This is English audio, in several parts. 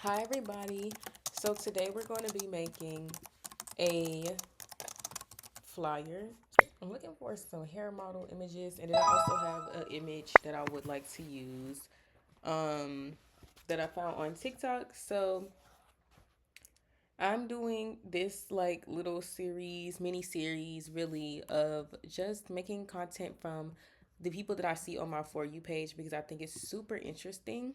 Hi everybody. So today we're going to be making a flyer. I'm looking for some hair model images, and then I also have an image that I would like to use um that I found on TikTok. So I'm doing this like little series, mini series really of just making content from the people that I see on my For You page because I think it's super interesting.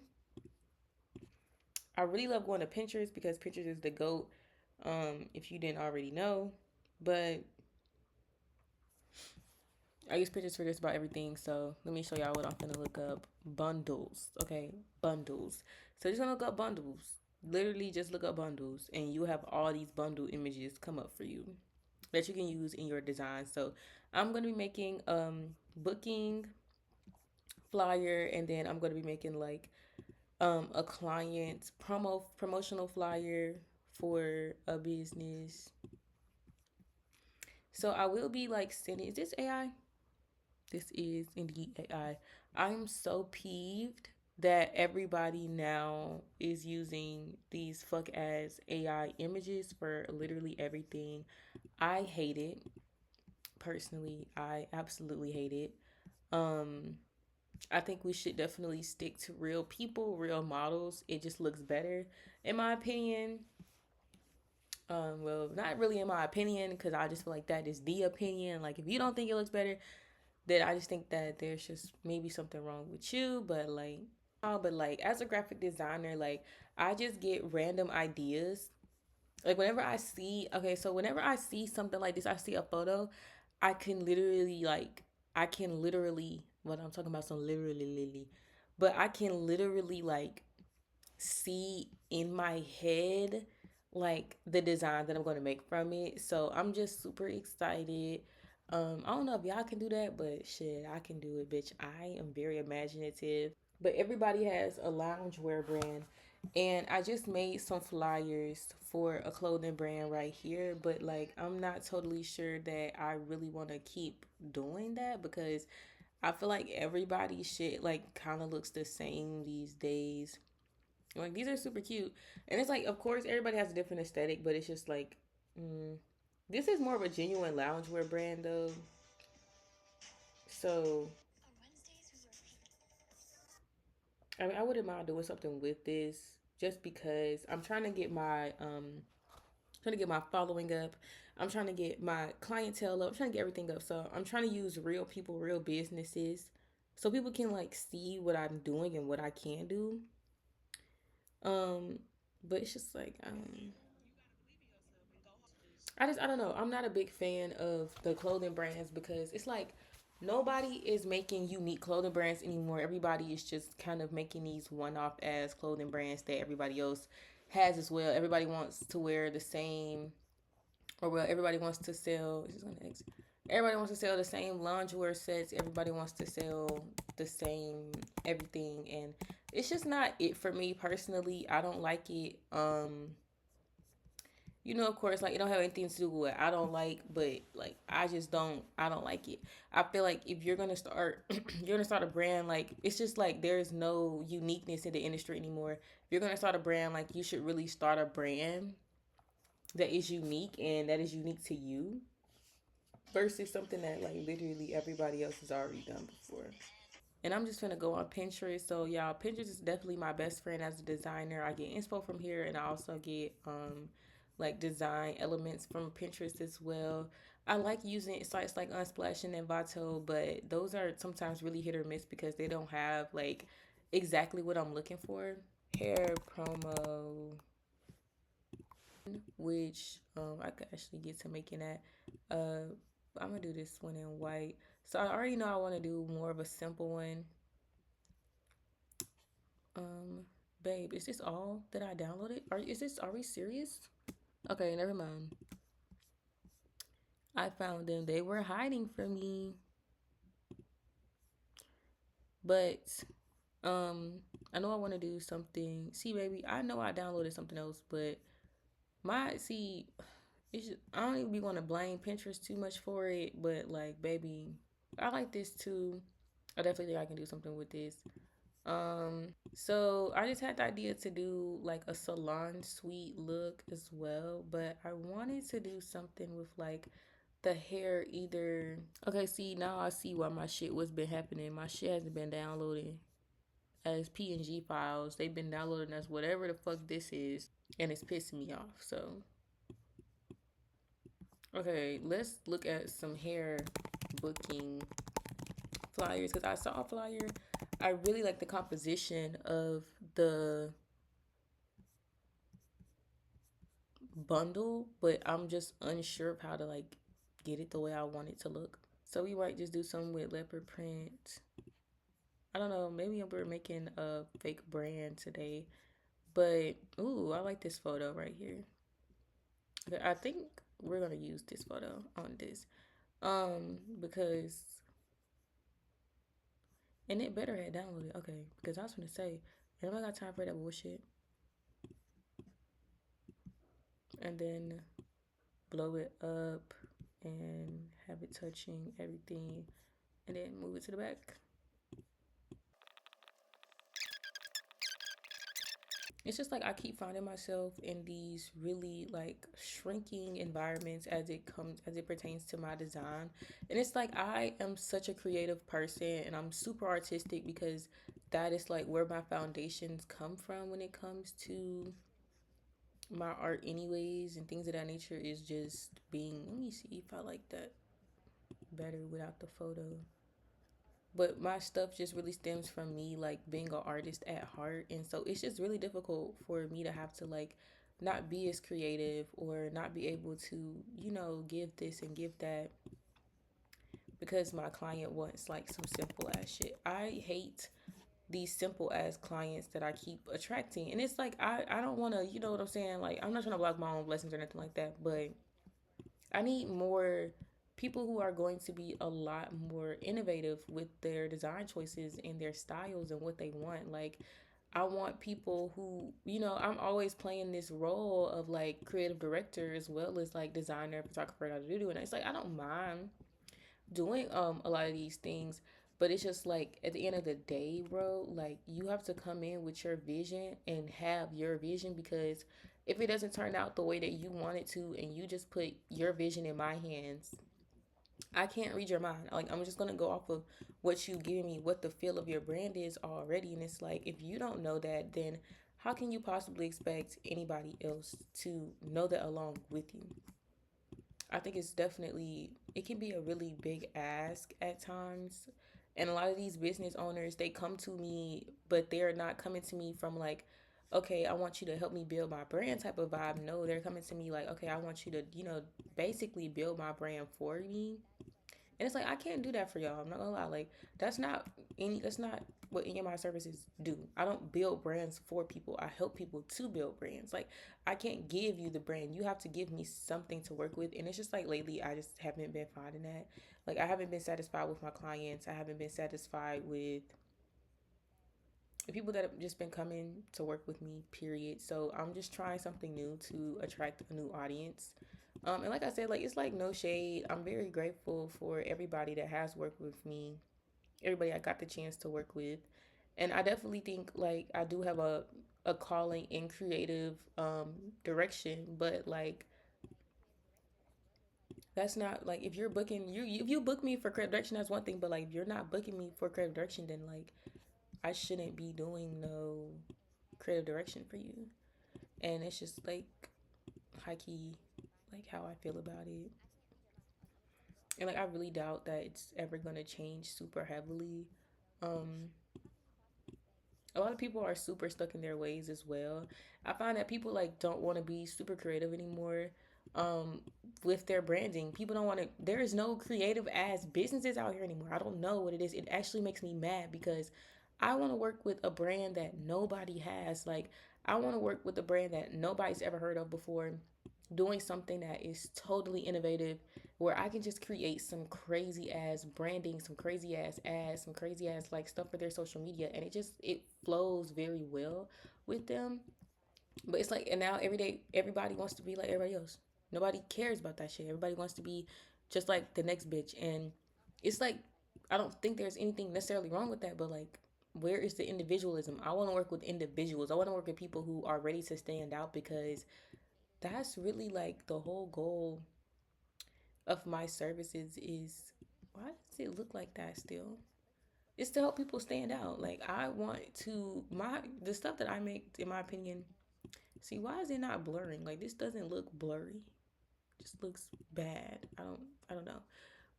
I really love going to Pinterest because Pinterest is the GOAT, if you didn't already know. But I use Pinterest for just about everything. So let me show y'all what I'm gonna look up. Bundles. Okay, bundles. So just gonna look up bundles. Literally just look up bundles and you have all these bundle images come up for you that you can use in your design. So I'm gonna be making booking flyer, and then I'm gonna be making like a client promotional flyer for a business. So I will be like sending, is this AI? This is indeed AI. I'm so peeved that everybody now is using these fuck ass AI images for literally everything. I hate it. Personally, I absolutely hate it. Um I think we should definitely stick to real people, real models. It just looks better in my opinion. Well, not really in my opinion, because I just feel like that is the opinion. Like, if you don't think it looks better, then I just think that there's just maybe something wrong with you. But like, as a graphic designer, like, I just get random ideas. Like, whenever I see something like this, I see a photo, I can literally, like, what I'm talking about, some literally, but I can literally, like, see in my head like the design that I'm going to make from it. So I'm just super excited. I don't know if y'all can do that, but shit, I can do it, bitch. I am very imaginative. But everybody has a loungewear brand, and I just made some flyers for a clothing brand right here, but like I'm not totally sure that I really want to keep doing that because I feel like everybody's shit like kind of looks the same these days. Like, these are super cute, and it's like, of course, everybody has a different aesthetic, but it's just like, mm, this is more of a genuine loungewear brand though. So I mean, I wouldn't mind doing something with this just because I'm trying to get my following up. I'm trying to get my clientele up. I'm trying to get everything up. So I'm trying to use real people, real businesses, so people can like see what I'm doing and what I can do. Um, but it's just like I don't know. I'm not a big fan of the clothing brands because it's like nobody is making unique clothing brands anymore. Everybody is just kind of making these one-off ass clothing brands that everybody else has as well. Everybody wants to wear the same, or well, everybody wants to sell. Everybody wants to sell the same lingerie sets. Everybody wants to sell the same everything, and it's just not it for me personally. I don't like it. Of course, like, it don't have anything to do with what I don't like, but like I don't like it. I feel like if you're gonna start you're gonna start a brand, like, it's just like there's no uniqueness in the industry anymore. If you're gonna start a brand, like, you should really start a brand that is unique and that is unique to you versus something that like literally everybody else has already done before. And I'm just gonna go on Pinterest. So y'all, Pinterest is definitely my best friend as a designer. I get inspo from here, and I also get like design elements from Pinterest as well. I like using sites like Unsplash and Envato, but those are sometimes really hit or miss because they don't have like exactly what I'm looking for. Hair promo, which I could actually get to making that. Uh, I'm gonna do this one in white. So I already know I want to do more of a simple one. Um, babe, is this all that I downloaded? Are we serious? Okay, never mind. I found them. They were hiding from me. But I know I want to do something. See, baby, I know I downloaded something else, but my see, I don't even be want to blame Pinterest too much for it, but like, baby, I like this too. I definitely think I can do something with this. So I just had the idea to do like a salon suite look as well, but I wanted to do something with like the hair either. Okay, see now I see why my shit was been happening. My shit hasn't been downloading as PNG files. They've been downloading as whatever the fuck this is, and it's pissing me off. So okay, let's look at some hair booking flyers because I saw a flyer. I really like the composition of the bundle, but I'm just unsure of how to like get it the way I want it to look. So we might just do something with leopard print. I don't know, maybe we're making a fake brand today. But ooh, I like this photo right here. Okay, I think we're gonna use this photo on this. Because and it better had downloaded. Okay, because I was gonna say, anybody got time for that bullshit? And then blow it up and have it touching everything and then move it to the back. It's just like I keep finding myself in these really like shrinking environments as it pertains to my design. And it's like I am such a creative person and I'm super artistic because that is like where my foundations come from when it comes to my art anyways and things of that nature is just being, let me see if I like that better without the photo. But my stuff just really stems from me like being an artist at heart, and so it's just really difficult for me to have to like not be as creative or not be able to, give this and give that because my client wants like some simple ass shit. I hate these simple ass clients that I keep attracting, and it's like I don't want to, you know what I'm saying, like I'm not trying to block my own blessings or nothing like that, but I need more people who are going to be a lot more innovative with their design choices and their styles and what they want. Like, I want people who, I'm always playing this role of like creative director as well as like designer, photographer, and it's like I don't mind doing a lot of these things, but it's just like at the end of the day, bro, like you have to come in with your vision and have your vision because if it doesn't turn out the way that you want it to and you just put your vision in my hands, I can't read your mind. Like I'm just gonna go off of what you giving me, what the feel of your brand is already. And it's like if you don't know that, then how can you possibly expect anybody else to know that along with you? I think it's definitely it can be a really big ask at times. And a lot of these business owners, they come to me, but they're not coming to me from like, okay, I want you to help me build my brand type of vibe. No, they're coming to me like, okay, I want you to, basically build my brand for me. And it's like I can't do that for y'all. I'm not gonna lie. Like that's not what any of my services do. I don't build brands for people. I help people to build brands. Like I can't give you the brand. You have to give me something to work with. And it's just like lately I just haven't been finding that. Like I haven't been satisfied with my clients. I haven't been satisfied with the people that have just been coming to work with me, period. So I'm just trying something new to attract a new audience. And like I said, like it's like no shade. I'm very grateful for everybody that has worked with me, everybody I got the chance to work with. And I definitely think like I do have a calling in creative direction, but like that's not like if you're booking you if you book me for creative direction that's one thing, but like if you're not booking me for creative direction then like I shouldn't be doing no creative direction for you. And it's just like high key like how I feel about it. And like I really doubt that it's ever gonna change super heavily. Um a lot of people are super stuck in their ways as well. I find that people like don't want to be super creative anymore um with their branding. People don't want to there is no creative ass businesses out here anymore. I don't know what it is. It actually makes me mad because I want to work with a brand that nobody has. Like I want to work with a brand that nobody's ever heard of before, doing something that is totally innovative where I can just create some crazy ass branding, some crazy ass ads, some crazy ass like stuff for their social media and it flows very well with them. But it's like and now every day everybody wants to be like everybody else. Nobody cares about that shit. Everybody wants to be just like the next bitch and it's like I don't think there's anything necessarily wrong with that, but like where is the individualism? I want to work with individuals. I want to work with people who are ready to stand out, because that's really like the whole goal of my services is, why does it look like that still? It's to help people stand out. Like, I want to, the stuff that I make, in my opinion, see, why is it not blurring? Like, this doesn't look blurry. It just looks bad. I don't know.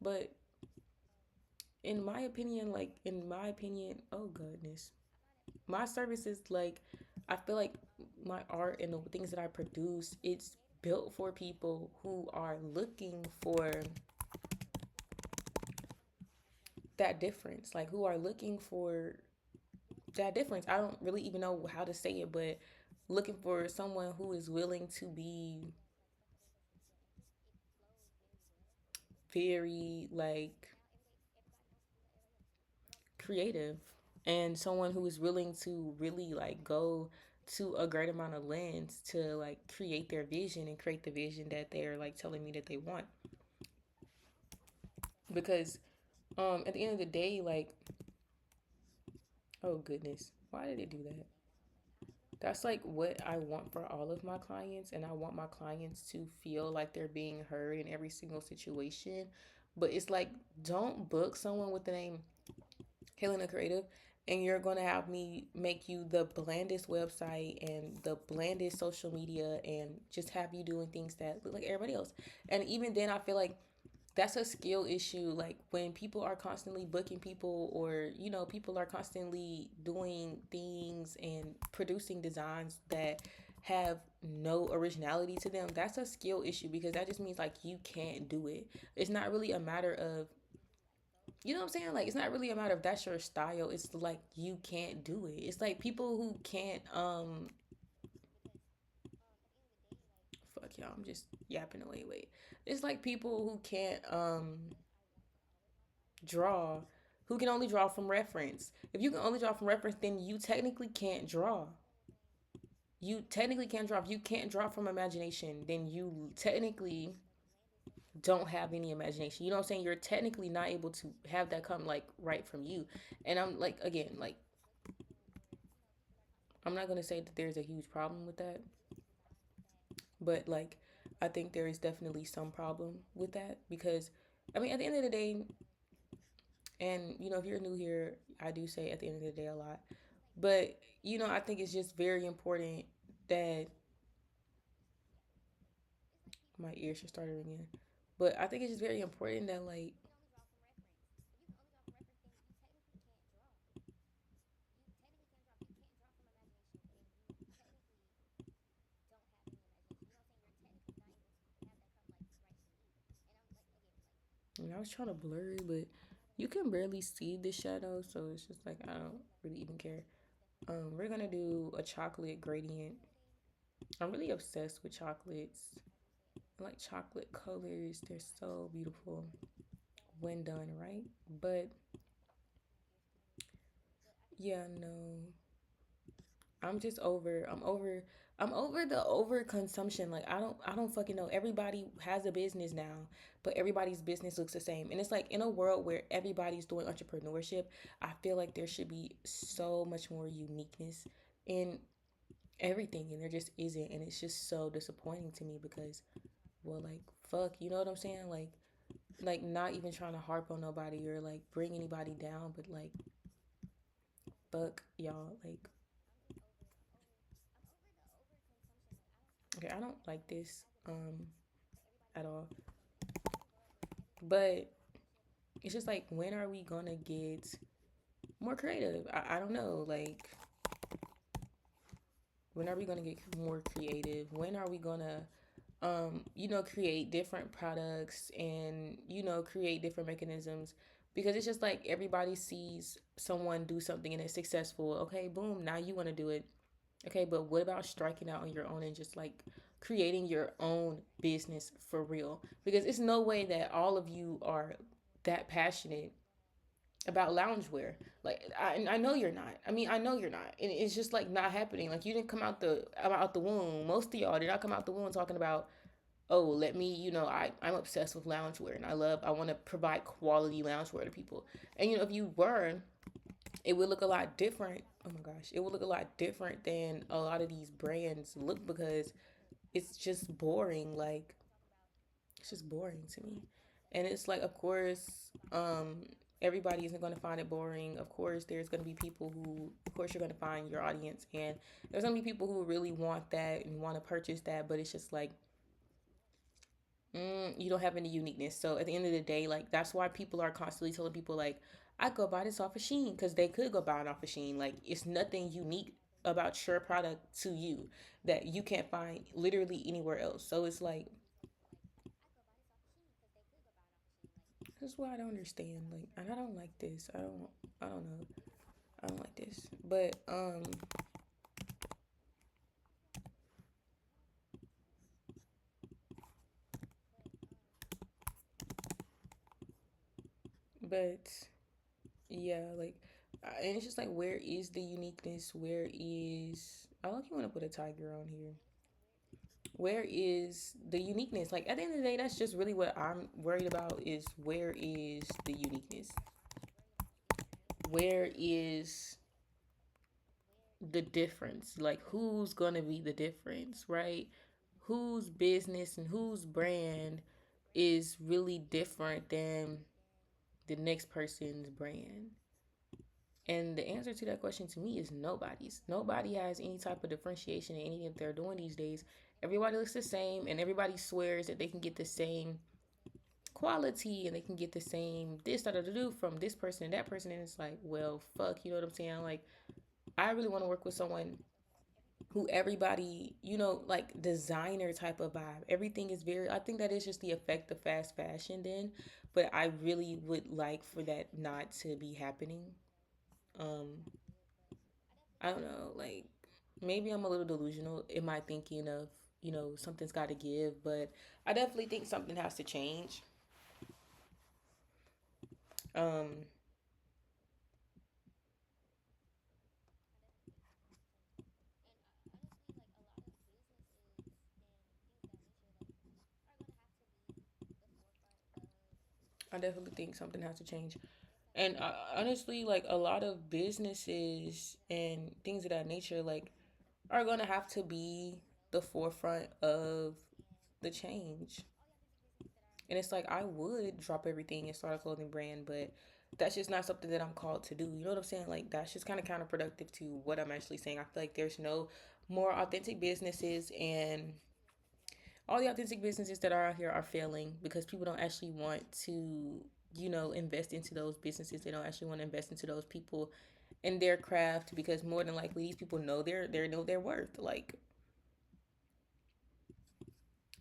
But in my opinion, oh goodness. My services, like, I feel like my art and the things that I produce, it's built for people who are looking for that difference, like who are looking for that difference. I don't really even know how to say it, but looking for someone who is willing to be very like creative, and someone who is willing to really like go to a great amount of lens to like create their vision and create the vision that they're like telling me that they want. Because at the end of the day, like, oh goodness, why did it do that? That's like what I want for all of my clients, and I want my clients to feel like they're being heard in every single situation. But it's like, don't book someone with the name KailanTheCreative and you're gonna have me make you the blandest website and the blandest social media and just have you doing things that look like everybody else. And even then, I feel like that's a skill issue. Like, when people are constantly booking people, or people are constantly doing things and producing designs that have no originality to them, that's a skill issue, because that just means like you can't do it. It's not really a matter of, you know what I'm saying? Like, it's not really a matter of that's your style. It's like you can't do it. It's like people who can't fuck y'all, I'm just yapping away. Wait. It's like people who can't draw, who can only draw from reference. If you can only draw from reference, then you technically can't draw. You technically can't draw. If you can't draw from imagination, then you technically don't have any imagination. You know what I'm saying? You're technically not able to have that come like right from you. And I'm like, again, like, I'm not gonna say that there's a huge problem with that, but like, I think there is definitely some problem with that, because I mean, at the end of the day, and if you're new here, I do say at the end of the day a lot, but I think it's just very important that my ears should start ringing. But I think it's just very important that, like, I mean, I was trying to blur it, but you can barely see the shadow, so it's just like I don't really even care. We're gonna do a chocolate gradient. I'm really obsessed with chocolates. I like chocolate colors. They're so beautiful when done right. But yeah, no. I'm just over. I'm over the overconsumption. Like, I don't fucking know. Everybody has a business now, but everybody's business looks the same. And it's like, in a world where everybody's doing entrepreneurship, I feel like there should be so much more uniqueness in everything, and there just isn't. And it's just so disappointing to me, because, well, like, fuck, you know what I'm saying? Like, not even trying to harp on nobody or like bring anybody down, but like, fuck y'all. Like, okay, I don't like this at all. But it's just like, when are we gonna get more creative? I don't know. Like, when are we gonna get more creative? When are we gonna create different products and, create different mechanisms? Because it's just like, everybody sees someone do something and it's successful. Okay, boom, now you want to do it. Okay, but what about striking out on your own and just like creating your own business for real? Because it's no way that all of you are that passionate about loungewear. Like, I know you're not. I mean, I know you're not, and it's just like not happening. Like, you didn't come out the womb. Most of y'all did not come out the womb talking about, oh, let me, I'm obsessed with loungewear and I want to provide quality loungewear to people. And if you were, it would look a lot different. Oh my gosh, it would look a lot different than a lot of these brands look, because it's just boring. Like, it's just boring to me. And it's like, of course, everybody isn't going to find it boring. Of course, there's going to be people who, of course, you're going to find your audience, and there's going to be people who really want that and want to purchase that, but it's just like, you don't have any uniqueness. So at the end of the day, like, that's why people are constantly telling people, like, I go buy this off of Shein, because they could go buy it off of Shein. Like, it's nothing unique about your product to you that you can't find literally anywhere else. So it's like, this is why I don't understand. Like, and I don't like this. I don't know. I don't like this. But yeah, like, and it's just like, where is the uniqueness? Where is, I like, you want to put a tiger on here. Where is the uniqueness? Like, at the end of the day, that's just really what I'm worried about, is where is the uniqueness? Where is the difference? Like, who's gonna be the difference, right? Whose business and whose brand is really different than the next person's brand? And the answer to that question to me is nobody's. Nobody has any type of differentiation in anything that they're doing these days. Everybody looks the same, and everybody swears that they can get the same quality and they can get the same this, that, or to do from this person and that person. And it's like, well, fuck, you know what I'm saying? Like, I really want to work with someone who everybody, like, designer type of vibe. Everything is very, I think that is just the effect of fast fashion then. But I really would like for that not to be happening. Um, I don't know, like, maybe I'm a little delusional in my thinking of, something's got to give, but I definitely think something has to change. Um, I definitely think something has to change. And honestly, like, a lot of businesses and things of that nature, like, are going to have to be the forefront of the change. And it's like, I would drop everything and start a clothing brand, but that's just not something that I'm called to do. You know what I'm saying? Like, that's just kind of counterproductive to what I'm actually saying. I feel like there's no more authentic businesses, and all the authentic businesses that are out here are failing because people don't actually want to, invest into those businesses. They don't actually want to invest into those people and their craft, because more than likely these people know their worth. Like,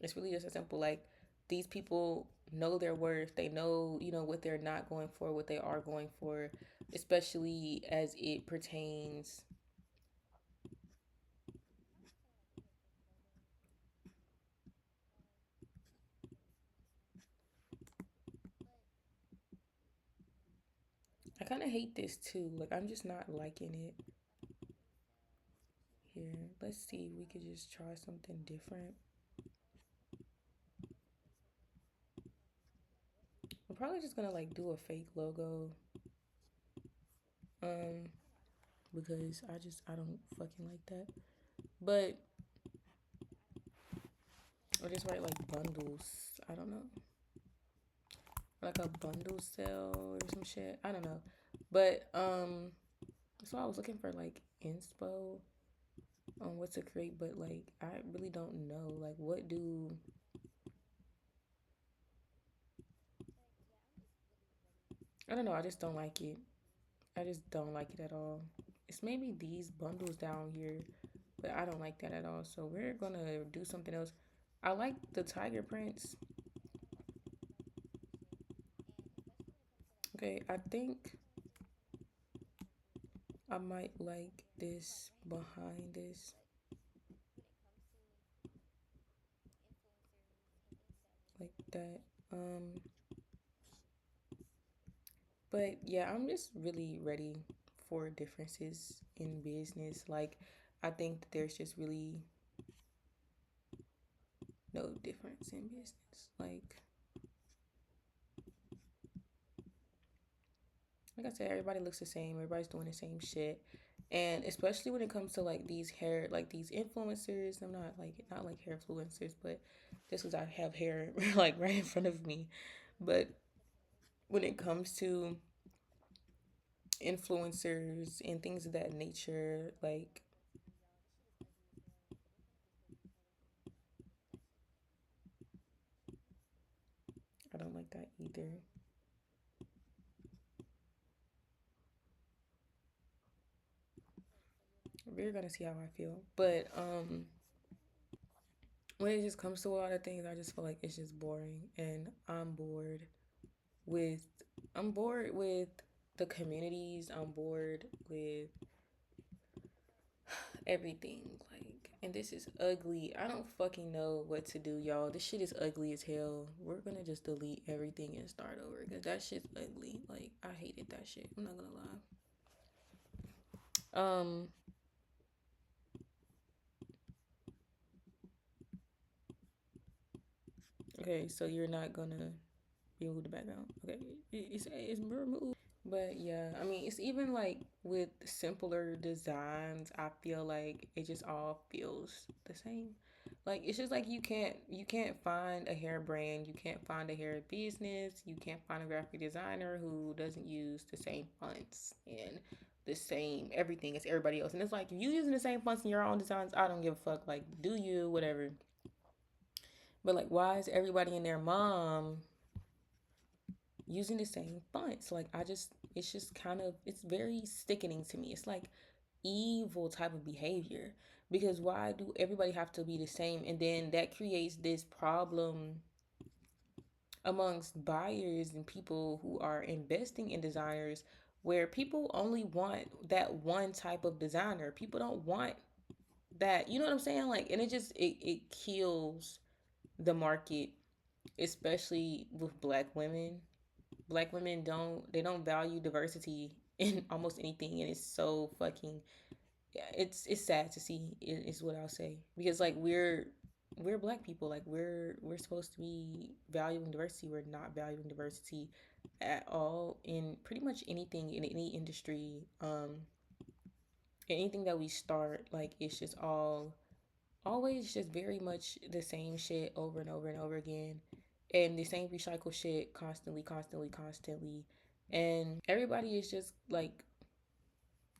it's really just a simple, like, these people know their worth. They know, what they're not going for, what they are going for, especially as it pertains. I kind of hate this too. Like, I'm just not liking it here. Let's see if we could just try something different. I'm probably just gonna, like, do a fake logo. Um, because I don't fucking like that. But or just write like bundles. I don't know. Like a bundle sale or some shit. I don't know. But so I was looking for, like, inspo on what to create, but, like, I really don't know. Like, what do, I don't know. I just don't like it. I just don't like it at all. It's maybe these bundles down here, but I don't like that at all. So we're gonna do something else. I like the tiger prints. Okay, I think I might like this behind this, like that. Um, but yeah, I'm just really ready for differences in business. Like, I think that there's just really no difference in business. Like, like I said, everybody looks the same. Everybody's doing the same shit. And especially when it comes to like these hair, like these influencers, I'm not like hair influencers, but just because I have hair like right in front of me. But when it comes to influencers and things of that nature, like I don't like that either. We're gonna see how I feel. But when it just comes to a lot of things, I just feel like it's just boring, and with I'm bored with the communities. I'm bored with everything. Like, and this is ugly. I don't fucking know what to do, y'all. This shit is ugly as hell. We're gonna just delete everything and start over because that shit's ugly. Like, I hated that shit. I'm not gonna lie. Okay, so you're not gonna remove the background. Okay, it's removed. But yeah, I mean, it's even like with simpler designs, I feel like it just all feels the same. Like it's just like you can't find a hair brand, you can't find a hair business, you can't find a graphic designer who doesn't use the same fonts and the same everything as everybody else. And it's like if you using the same fonts in your own designs, I don't give a fuck. Like, do you, whatever. But like, why is everybody and their mom using the same fonts? Like, it's just kind of, it's very sickening to me. It's like evil type of behavior because why do everybody have to be the same? And then that creates this problem amongst buyers and people who are investing in designers where people only want that one type of designer. People don't want that, you know what I'm saying? Like, and it kills the market, especially with black women don't value diversity in almost anything, and it's so fucking, yeah, it's sad to see is what I'll say, because like we're black people, like we're supposed to be valuing diversity. We're not valuing diversity at all in pretty much anything in any industry. Anything that we start, like it's just all always just very much the same shit over and over and over again, and the same recycle shit constantly, constantly, constantly, and everybody is just like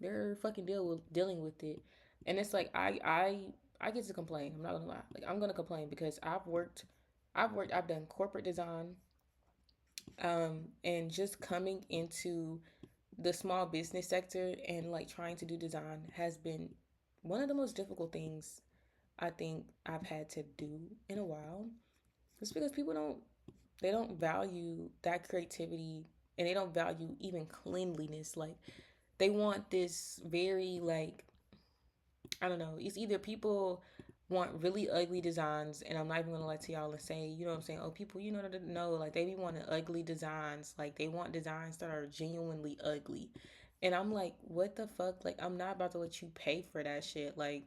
they're fucking dealing with it, and it's like I get to complain. I'm not gonna lie, like I'm gonna complain because I've done corporate design, and just coming into the small business sector and like trying to do design has been one of the most difficult things I think I've had to do in a while. It's because people don't value that creativity, and they don't value even cleanliness. Like they want this very like, I don't know. It's either people want really ugly designs, and I'm not even gonna lie to y'all and say, you know what I'm saying? Oh, people, you know, no, like they be wanting ugly designs. Like they want designs that are genuinely ugly, and I'm like, what the fuck? Like I'm not about to let you pay for that shit. Like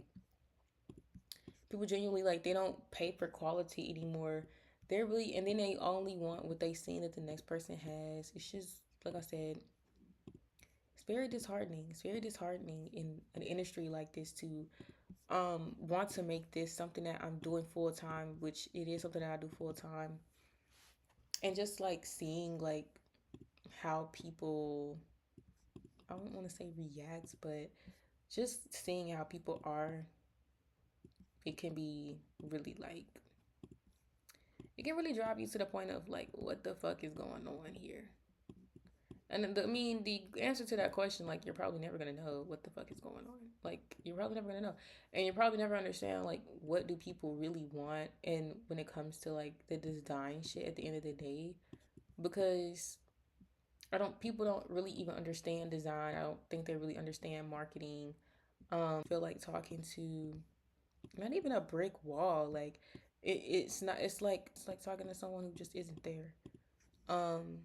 people genuinely like they don't pay for quality anymore. They're really, and then they only want what they seen that the next person has. It's just like I said, it's very disheartening. It's very disheartening in an industry like this to want to make this something that I'm doing full time, which it is something that I do full time, and just like seeing like how people, I don't want to say react, but just seeing how people are, it can be really like, it can really drive you to the point of like, what the fuck is going on here? And I mean, the answer to that question, like, you're probably never gonna know what the fuck is going on. Like, you're probably never gonna know, and you probably never understand like what do people really want, and when it comes to like the design shit at the end of the day, because I don't, people don't really even understand design. I don't think they really understand marketing. Feel like talking to not even a brick wall. Like, it's not. It's like talking to someone who just isn't there. Um,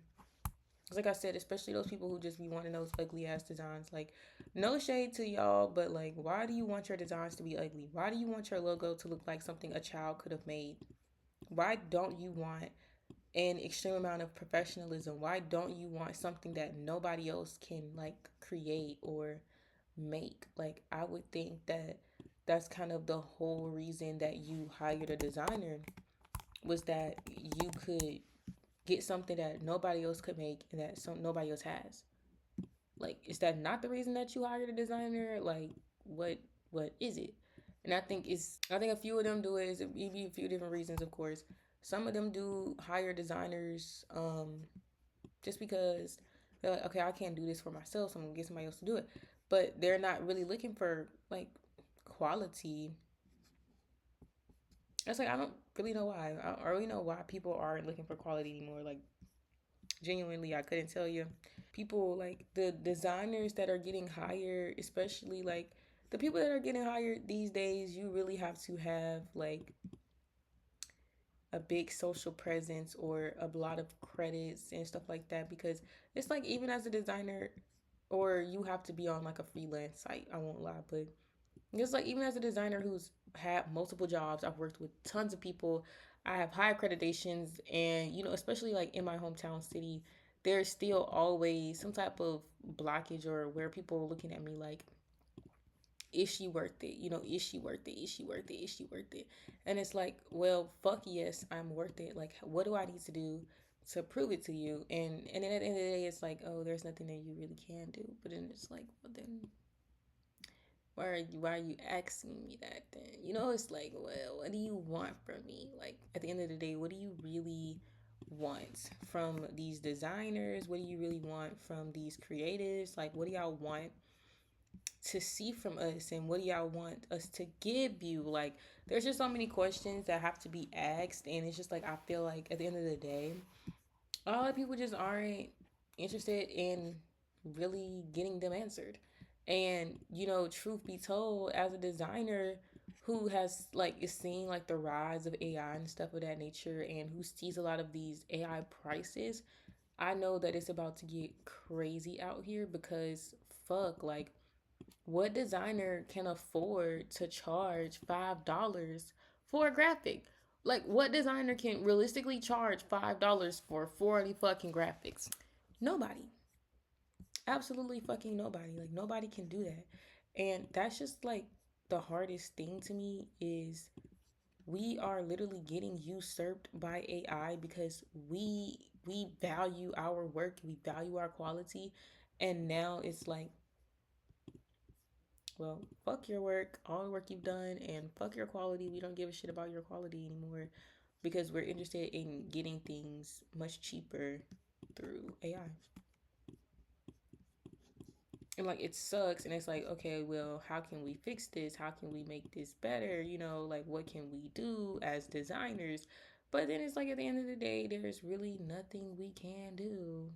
like I said, especially those people who just be wanting those ugly ass designs. Like, no shade to y'all, but like, why do you want your designs to be ugly? Why do you want your logo to look like something a child could have made? Why don't you want an extreme amount of professionalism? Why don't you want something that nobody else can like create or make? Like, I would think that that's kind of the whole reason that you hired a designer, was that you could get something that nobody else could make and that nobody else has. Like, is that not the reason that you hired a designer? Like, what what is it? And I think a few of them do it. Is maybe a few different reasons, of course. Some of them do hire designers just because they're like, okay, I can't do this for myself, so I'm gonna get somebody else to do it. But they're not really looking for like quality. It's like, I don't really know why. I don't really know why people aren't looking for quality anymore. Like, genuinely, I couldn't tell you. People like the designers that are getting hired, especially like the people that are getting hired these days, you really have to have like a big social presence or a lot of credits and stuff like that, because it's like, even as a designer, or you have to be on like a freelance site, I won't lie, but just like, even as a designer who's had multiple jobs, I've worked with tons of people, I have high accreditations, and especially like in my hometown city, there's still always some type of blockage, or where people are looking at me like, is she worth it? Is she worth it? Is she worth it? Is she worth it? And it's like, well, fuck yes, I'm worth it. Like, what do I need to do to prove it to you? And then at the end of the day, it's like, oh, there's nothing that you really can do. But then it's like, well, then why are you asking me that then? It's like, well, what do you want from me? Like, at the end of the day, what do you really want from these designers? What do you really want from these creatives? Like, what do y'all want to see from us, and what do y'all want us to give you? Like, there's just so many questions that have to be asked, and it's just like, I feel like at the end of the day, a lot of people just aren't interested in really getting them answered. And truth be told, as a designer who has like is seeing like the rise of AI and stuff of that nature, and who sees a lot of these AI prices, I know that it's about to get crazy out here, because fuck, like, what designer can afford to charge $5 for a graphic? Like, what designer can realistically charge $5 for 40 fucking graphics? Nobody. Absolutely fucking nobody. Like, nobody can do that. And that's just like the hardest thing to me, is we are literally getting usurped by AI, because we value our work, we value our quality, and now it's like, well, fuck your work, all the work you've done, and fuck your quality. We don't give a shit about your quality anymore, because we're interested in getting things much cheaper through AI. And like, it sucks, and it's like, okay, well, how can we fix this? How can we make this better? Like, what can we do as designers? But then it's like, at the end of the day, there's really nothing we can do.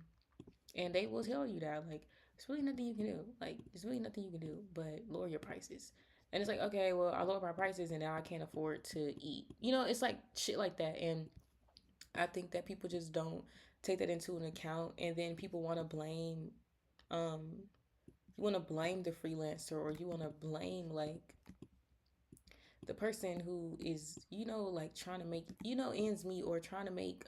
And they will tell you that, like, there's really nothing you can do. Like, there's really nothing you can do but lower your prices. And it's like, okay, well, I lower my prices and now I can't afford to eat. It's like shit like that. And I think that people just don't take that into an account. And then people want to blame, um, you want to blame the freelancer, or you want to blame like the person who is, like, trying to make, ends meet, or trying to make,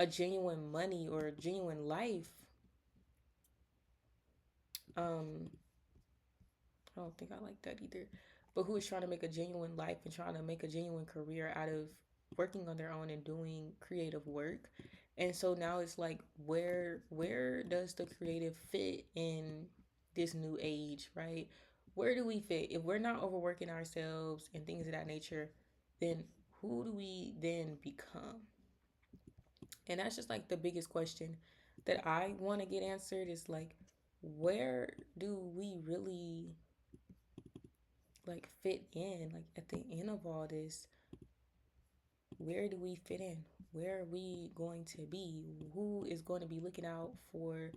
a genuine money or a genuine life. Um, I don't think I like that either. But who is trying to make a genuine life and trying to make a genuine career out of working on their own and doing creative work. And so now it's like, where does the creative fit in this new age, right? Where do we fit? If we're not overworking ourselves and things of that nature, then who do we then become? And that's just like the biggest question that I want to get answered, is like, where do we really like fit in? Like, at the end of all this, where do we fit in? Where are we going to be? Who is going to be looking out for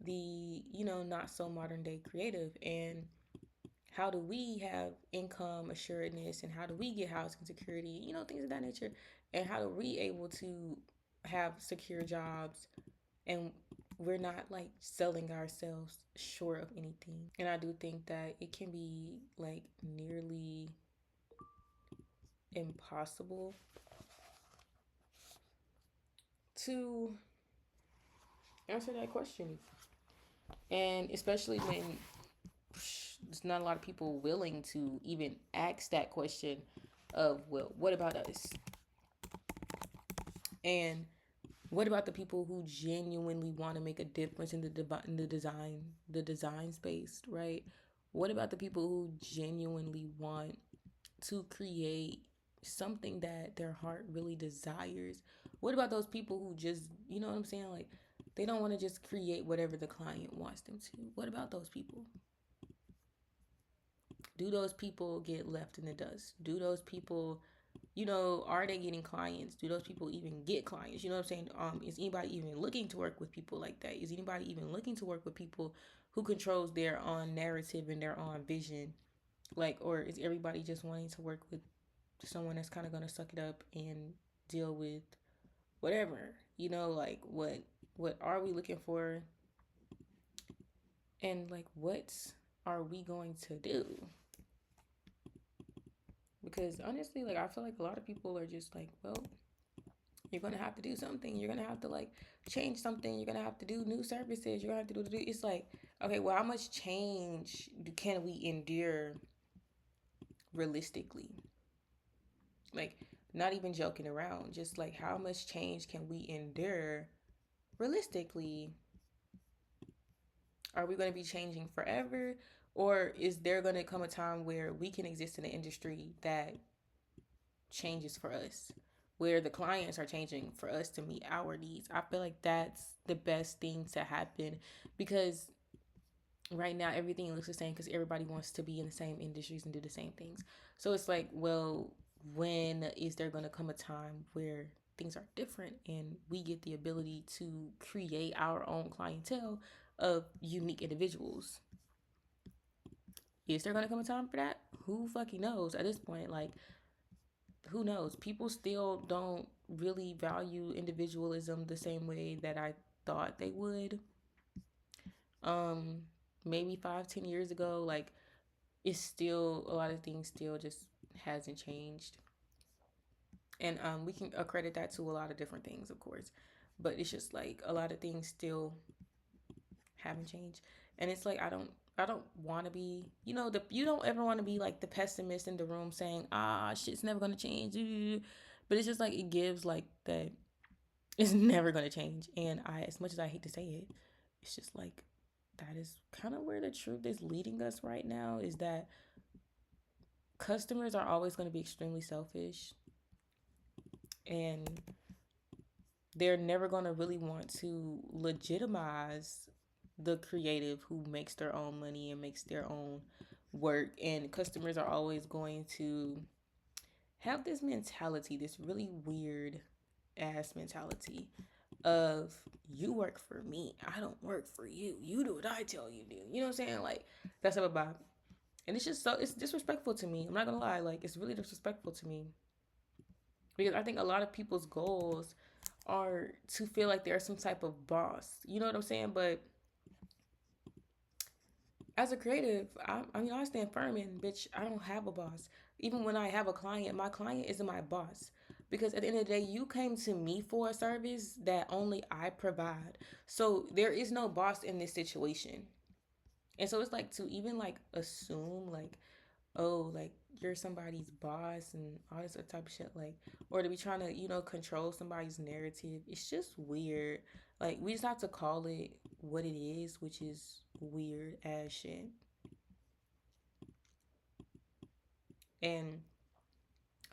the not so modern day creative? And how do we have income assuredness, and how do we get housing security, things of that nature? And how are we able to have secure jobs, and we're not like selling ourselves short of anything? And I do think that it can be like nearly impossible to answer that question. And especially when there's not a lot of people willing to even ask that question of, well, what about us? And what about the people who genuinely want to make a difference in the design space, right? What about the people who genuinely want to create something that their heart really desires? What about those people who just, you know what I'm saying? Like, they don't want to just create whatever the client wants them to. What about those people? Do those people get left in the dust? Do those people, are they getting clients? Do those people even get clients? You know what I'm saying? Is anybody even looking to work with people like that? Is anybody even looking to work with people who controls their own narrative and their own vision? Like, or is everybody just wanting to work with someone that's kind of gonna suck it up and deal with whatever? Like what are we looking for? And like, what are we going to do? Because honestly, like, I feel like a lot of people are just like, well, you're gonna have to do something. You're gonna have to like change something. You're gonna have to do new services. You're gonna have to do. It's like, okay, well, how much change can we endure realistically? Like, not even joking around. Just like, how much change can we endure realistically? Are we gonna be changing forever, or is there gonna come a time where we can exist in an industry that changes for us, where the clients are changing for us to meet our needs? I feel like that's the best thing to happen, because right now everything looks the same because everybody wants to be in the same industries and do the same things. So it's like, well, when is there going to come a time where things are different and we get the ability to create our own clientele of unique individuals? Is there going to come a time for that? Who fucking knows at this point? Like, who knows? People still don't really value individualism the same way that I thought they would. Um, Maybe 5-10 years ago, like, it's still a lot of things still just hasn't changed. And we can accredit that to a lot of different things, of course. But it's just like a lot of things still haven't changed. And it's like, I don't want to be, you don't ever want to be like the pessimist in the room saying, shit's never going to change. But it's just like, it gives like that it's never going to change. And as much as I hate to say it, it's just like, that is kind of where the truth is leading us right now, is that customers are always going to be extremely selfish, and they're never going to really want to legitimize the creative who makes their own money and makes their own work. And customers are always going to have this mentality, this really weird ass mentality of, you work for me, I don't work for you, you do what I tell you to do. You know what I'm saying? Like, that's how about. And it's just it's disrespectful to me. I'm not gonna lie, like, it's really disrespectful to me, because I think a lot of people's goals are to feel like they're some type of boss. You know what I'm saying? But as a creative, I stand firm in, bitch, I don't have a boss. Even when I have a client, my client isn't my boss. Because at the end of the day, you came to me for a service that only I provide. So there is no boss in this situation. And so it's like, to even like assume like, oh, like, you're somebody's boss and all this other type of shit, like, or to be trying to, control somebody's narrative. It's just weird. Like, we just have to call it what it is, which is weird as shit. And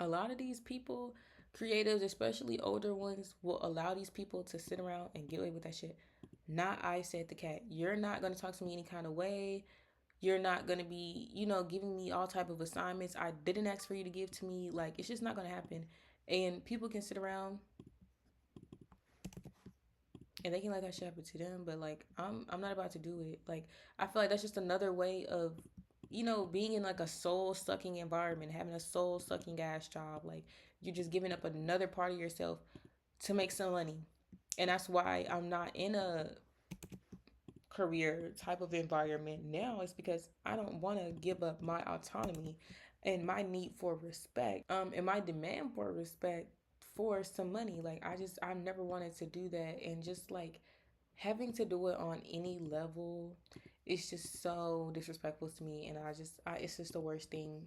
a lot of these people, creatives, especially older ones, will allow these people to sit around and get away with that shit. Not I said the cat. You're not going to talk to me any kind of way. You're not going to be, giving me all type of assignments I didn't ask for you to give to me. Like, it's just not going to happen. And people can sit around and they can let that shit happen to them, but like, I'm not about to do it. Like, I feel like that's just another way of, being in like a soul sucking environment, having a soul sucking ass job. Like, you're just giving up another part of yourself to make some money. And that's why I'm not in a career type of environment now, is because I don't want to give up my autonomy and my need for respect, and my demand for respect for some money. Like I never wanted to do that, and just like having to do it on any level, it's just so disrespectful to me, and it's just the worst thing.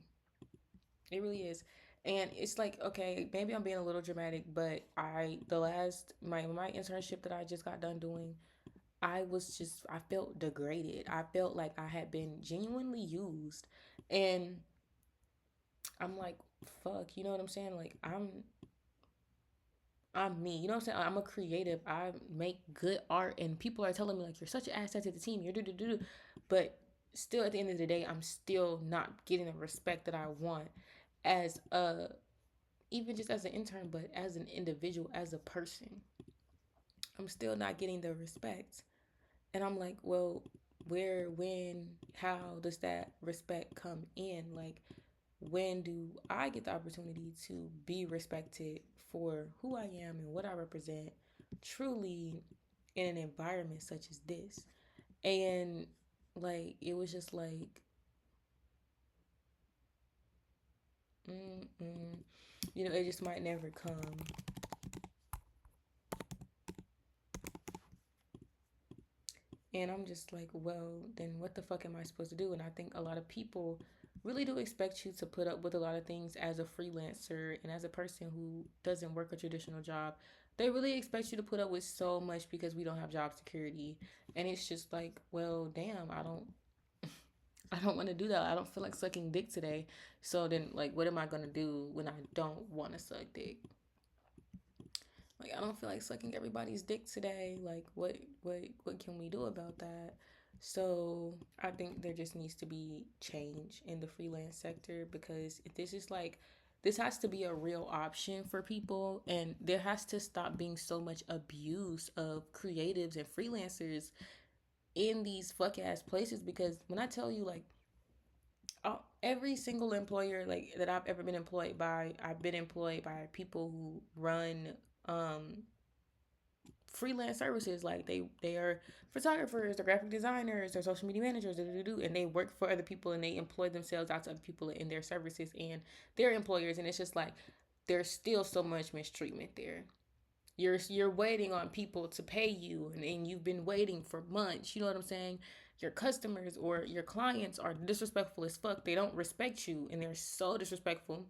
It really is. And it's like, okay, maybe I'm being a little dramatic, but the last my internship that I just got done doing, I felt degraded. I felt like I had been genuinely used. And I'm like, fuck, you know what I'm saying? Like I'm me. You know what I'm saying? I'm a creative. I make good art, and people are telling me like you're such an asset to the team. You're do do do. But still, at the end of the day, I'm still not getting the respect that I want as a even just as an intern, but as an individual, as a person. I'm still not getting the respect, and I'm like, well, where, when, how does that respect come in? Like, when do I get the opportunity to be respected for who I am and what I represent truly in an environment such as this? And like, it was just like, mm-mm. It just might never come. And I'm just like, well, then what the fuck am I supposed to do? And I think a lot of people really do expect you to put up with a lot of things as a freelancer and as a person who doesn't work a traditional job. They really expect you to put up with so much because we don't have job security. And it's just like, well, damn, I don't want to do that. I don't feel like sucking dick today. So then like what am I going to do when I don't want to suck dick? Like I don't feel like sucking everybody's dick today. Like what can we do about that? So I think there just needs to be change in the freelance sector because this has to be a real option for people, and there has to stop being so much abuse of creatives and freelancers in these fuck ass places. Because when I tell you like every single employer like that I've ever been employed by, I've been employed by people who run um freelance services. Like they are photographers, they're graphic designers, they're social media managers, and they work for other people and they employ themselves out to other people in their services and their employers. And it's just like there's still so much mistreatment there. You're waiting on people to pay you, and you've been waiting for months. You know what I'm saying? Your customers or your clients are disrespectful as fuck. They don't respect you, and they're so disrespectful,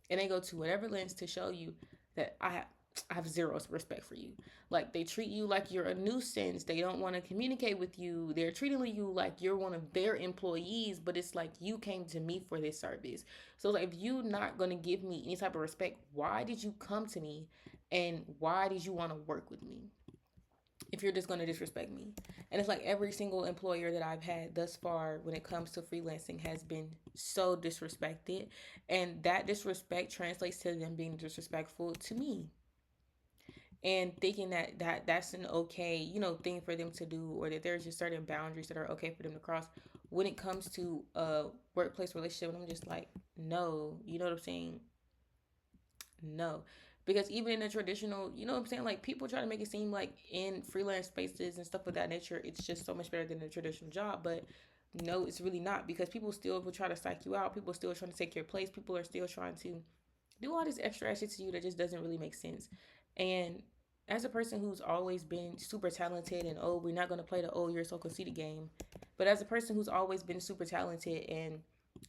and they go to whatever lengths to show you that I have zero respect for you. Like they treat you like you're a nuisance. They don't want to communicate with you. They're treating you like you're one of their employees, but it's like you came to me for this service. So like if you're not gonna give me any type of respect, why did you come to me, and why did you want to work with me? If you're just going to disrespect me. And it's like every single employer that I've had thus far when it comes to freelancing has been so disrespected, and that disrespect translates to them being disrespectful to me and thinking that's an okay thing for them to do, or that there's just certain boundaries that are okay for them to cross when it comes to a workplace relationship. And I'm just like, no, you know what I'm saying? No. Because even in a traditional, you know what I'm saying? Like people try to make it seem like in freelance spaces and stuff of that nature, it's just so much better than a traditional job. But no, it's really not, because people still will try to psych you out. People are still trying to take your place. People are still trying to do all this extra shit to you that just doesn't really make sense. And as a person who's always been super talented, and oh, we're not going to play the oh, you're so conceited game. But as a person who's always been super talented and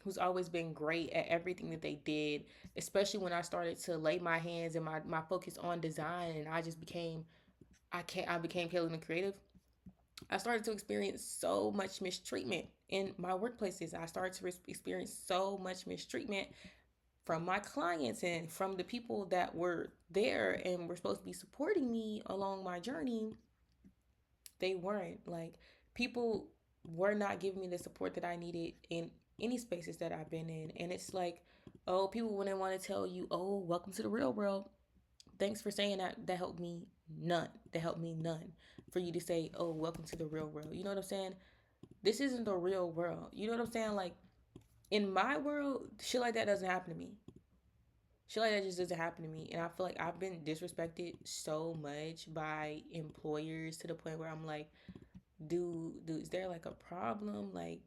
who's always been great at everything that they did, especially when I started to lay my hands and my focus on design, and I just became I became KailanTheCreative. I started to experience so much mistreatment in my workplaces. I started to experience so much mistreatment from my clients and from the people that were there and were supposed to be supporting me along my journey. They weren't. Like, people were not giving me the support that I needed in any spaces that I've been in. And it's like, oh, people wouldn't want to tell you, oh, welcome to the real world. Thanks for saying that. That helped me none. That helped me none. For you to say, oh, welcome to the real world. You know what I'm saying? This isn't the real world. You know what I'm saying? Like, in my world, shit like that doesn't happen to me. Shit like that just doesn't happen to me. And I feel like I've been disrespected so much by employers to the point where I'm like, dude, is there like a problem? Like,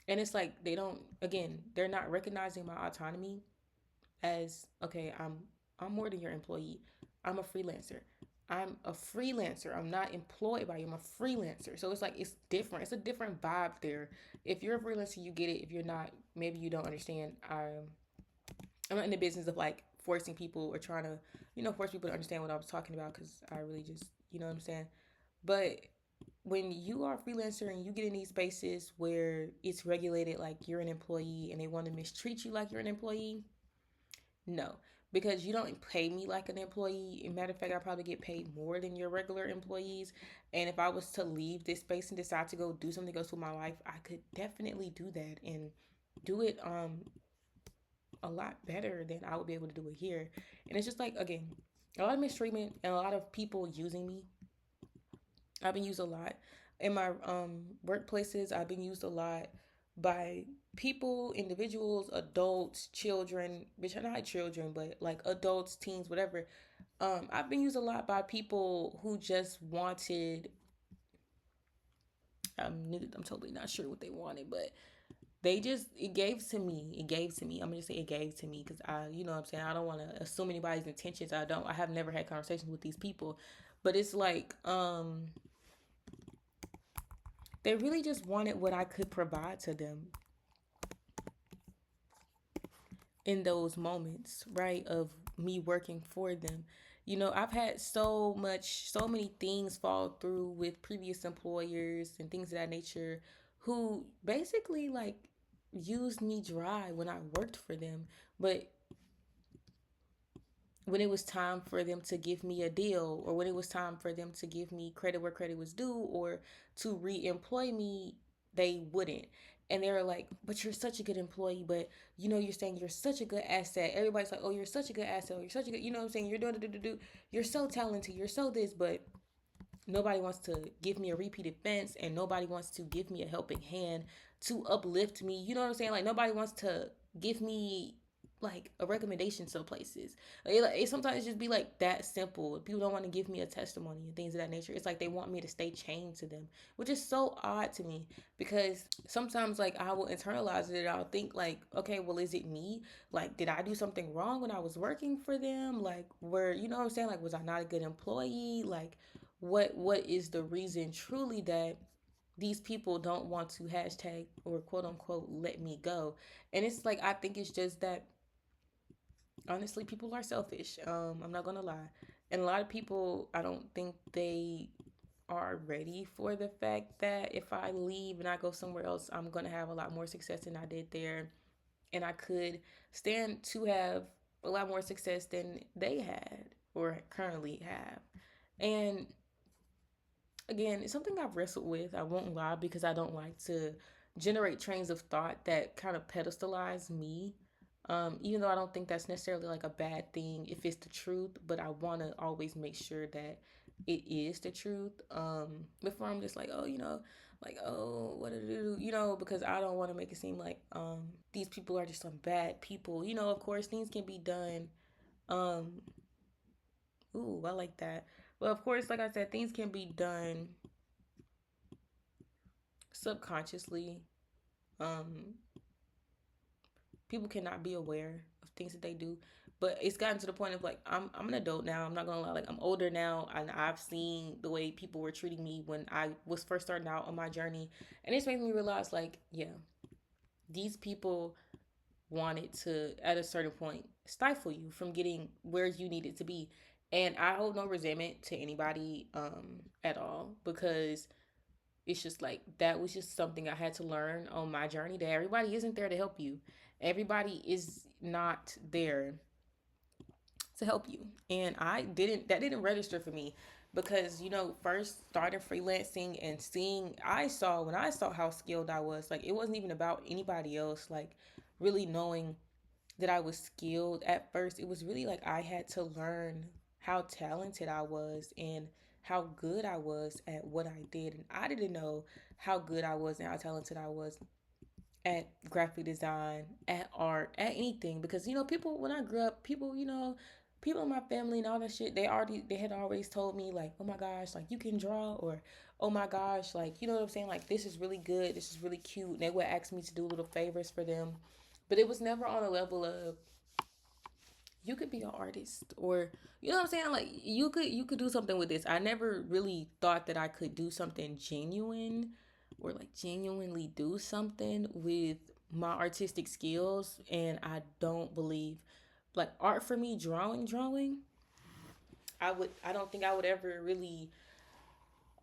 and it's like they don't, again, they're not recognizing my autonomy. as, okay, I'm more than your employee. I'm a freelancer. I'm a freelancer. I'm not employed by you. I'm a freelancer. So it's like it's different. It's a different vibe there. If you're a freelancer, you get it. If you're not, maybe you don't understand. I'm not in the business of like forcing people or trying to, force people to understand what I was talking about, because I really just, you know what I'm saying. But when you are a freelancer and you get in these spaces where it's regulated like you're an employee and they want to mistreat you like you're an employee, no, because you don't pay me like an employee. As a matter of fact, I probably get paid more than your regular employees. And if I was to leave this space and decide to go do something else with my life, I could definitely do that and do it a lot better than I would be able to do it here. And it's just like, again, a lot of mistreatment and a lot of people using me. I've been used a lot in my workplaces. I've been used a lot by people, individuals, adults, children, which are not children, but like adults, teens, whatever. I've been used a lot by people who just wanted. I'm totally not sure what they wanted, but they just, it gave to me. It gave to me. I'm gonna just say it gave to me because you know what I'm saying. I don't want to assume anybody's intentions. I have never had conversations with these people, but it's like they really just wanted what I could provide to them in those moments, right? Of me working for them. I've had so many things fall through with previous employers and things of that nature who basically like used me dry when I worked for them. But when it was time for them to give me a deal, or when it was time for them to give me credit where credit was due, or to re-employ me, they wouldn't. And they were like, but you're such a good employee, but you're saying you're such a good asset. Everybody's like, oh, you're such a good asset, or you're such a good, you know what I'm saying, you're doing do, you're so talented, you're so this. But nobody wants to give me a repeat offense, and nobody wants to give me a helping hand to uplift me. You know what I'm saying? Like, nobody wants to give me like a recommendation to places. It sometimes just be like that simple. People don't want to give me a testimony and things of that nature. It's like they want me to stay chained to them, which is so odd to me, because sometimes like I will internalize it. I'll think like, okay, well, is it me? Like, did I do something wrong when I was working for them? Like, where, you know what I'm saying? Like, was I not a good employee? Like, what is the reason truly that these people don't want to hashtag or quote unquote let me go? And it's like, I think it's just that honestly people are selfish. I'm not gonna lie. And a lot of people, I don't think they are ready for the fact that if I leave and I go somewhere else, I'm gonna have a lot more success than I did there, and I could stand to have a lot more success than they had or currently have. And again, it's something I've wrestled with. I won't lie, because I don't like to generate trains of thought that kind of pedestalize me. Even though I don't think that's necessarily like a bad thing if it's the truth, but I want to always make sure that it is the truth. Before I'm just like, oh, like, oh, what did I do? Because I don't want to make it seem like these people are just some bad people. Of course, things can be done. Um, ooh, I like that. But of course, like I said, things can be done subconsciously. Um, People cannot be aware of things that they do, but it's gotten to the point of like I'm an adult now. I'm not gonna lie, like I'm older now, and I've seen the way people were treating me when I was first starting out on my journey, and it's making me realize like, yeah, these people wanted to at a certain point stifle you from getting where you needed to be. And I hold no resentment to anybody at all, because it's just like that was just something I had to learn on my journey, that everybody isn't there to help you. Everybody is not there to help you. And that didn't register for me, because first started freelancing and seeing, when I saw how skilled I was, like it wasn't even about anybody else like really knowing that I was skilled at first. It was really like I had to learn how talented I was and how good I was at what I did. And I didn't know how good I was and how talented I was at graphic design, at art, at anything. Because people, when I grew up, people in my family and all that shit, they had always told me like, oh my gosh, like you can draw, or oh my gosh, like, you know what I'm saying, like this is really good, this is really cute. And they would ask me to do little favors for them, but it was never on a level of you could be an artist, or you know what I'm saying, like you could do something with this. I never really thought that I could do something genuine, or like genuinely do something with my artistic skills. And I don't believe, like, art for me, drawing, I don't think I would ever really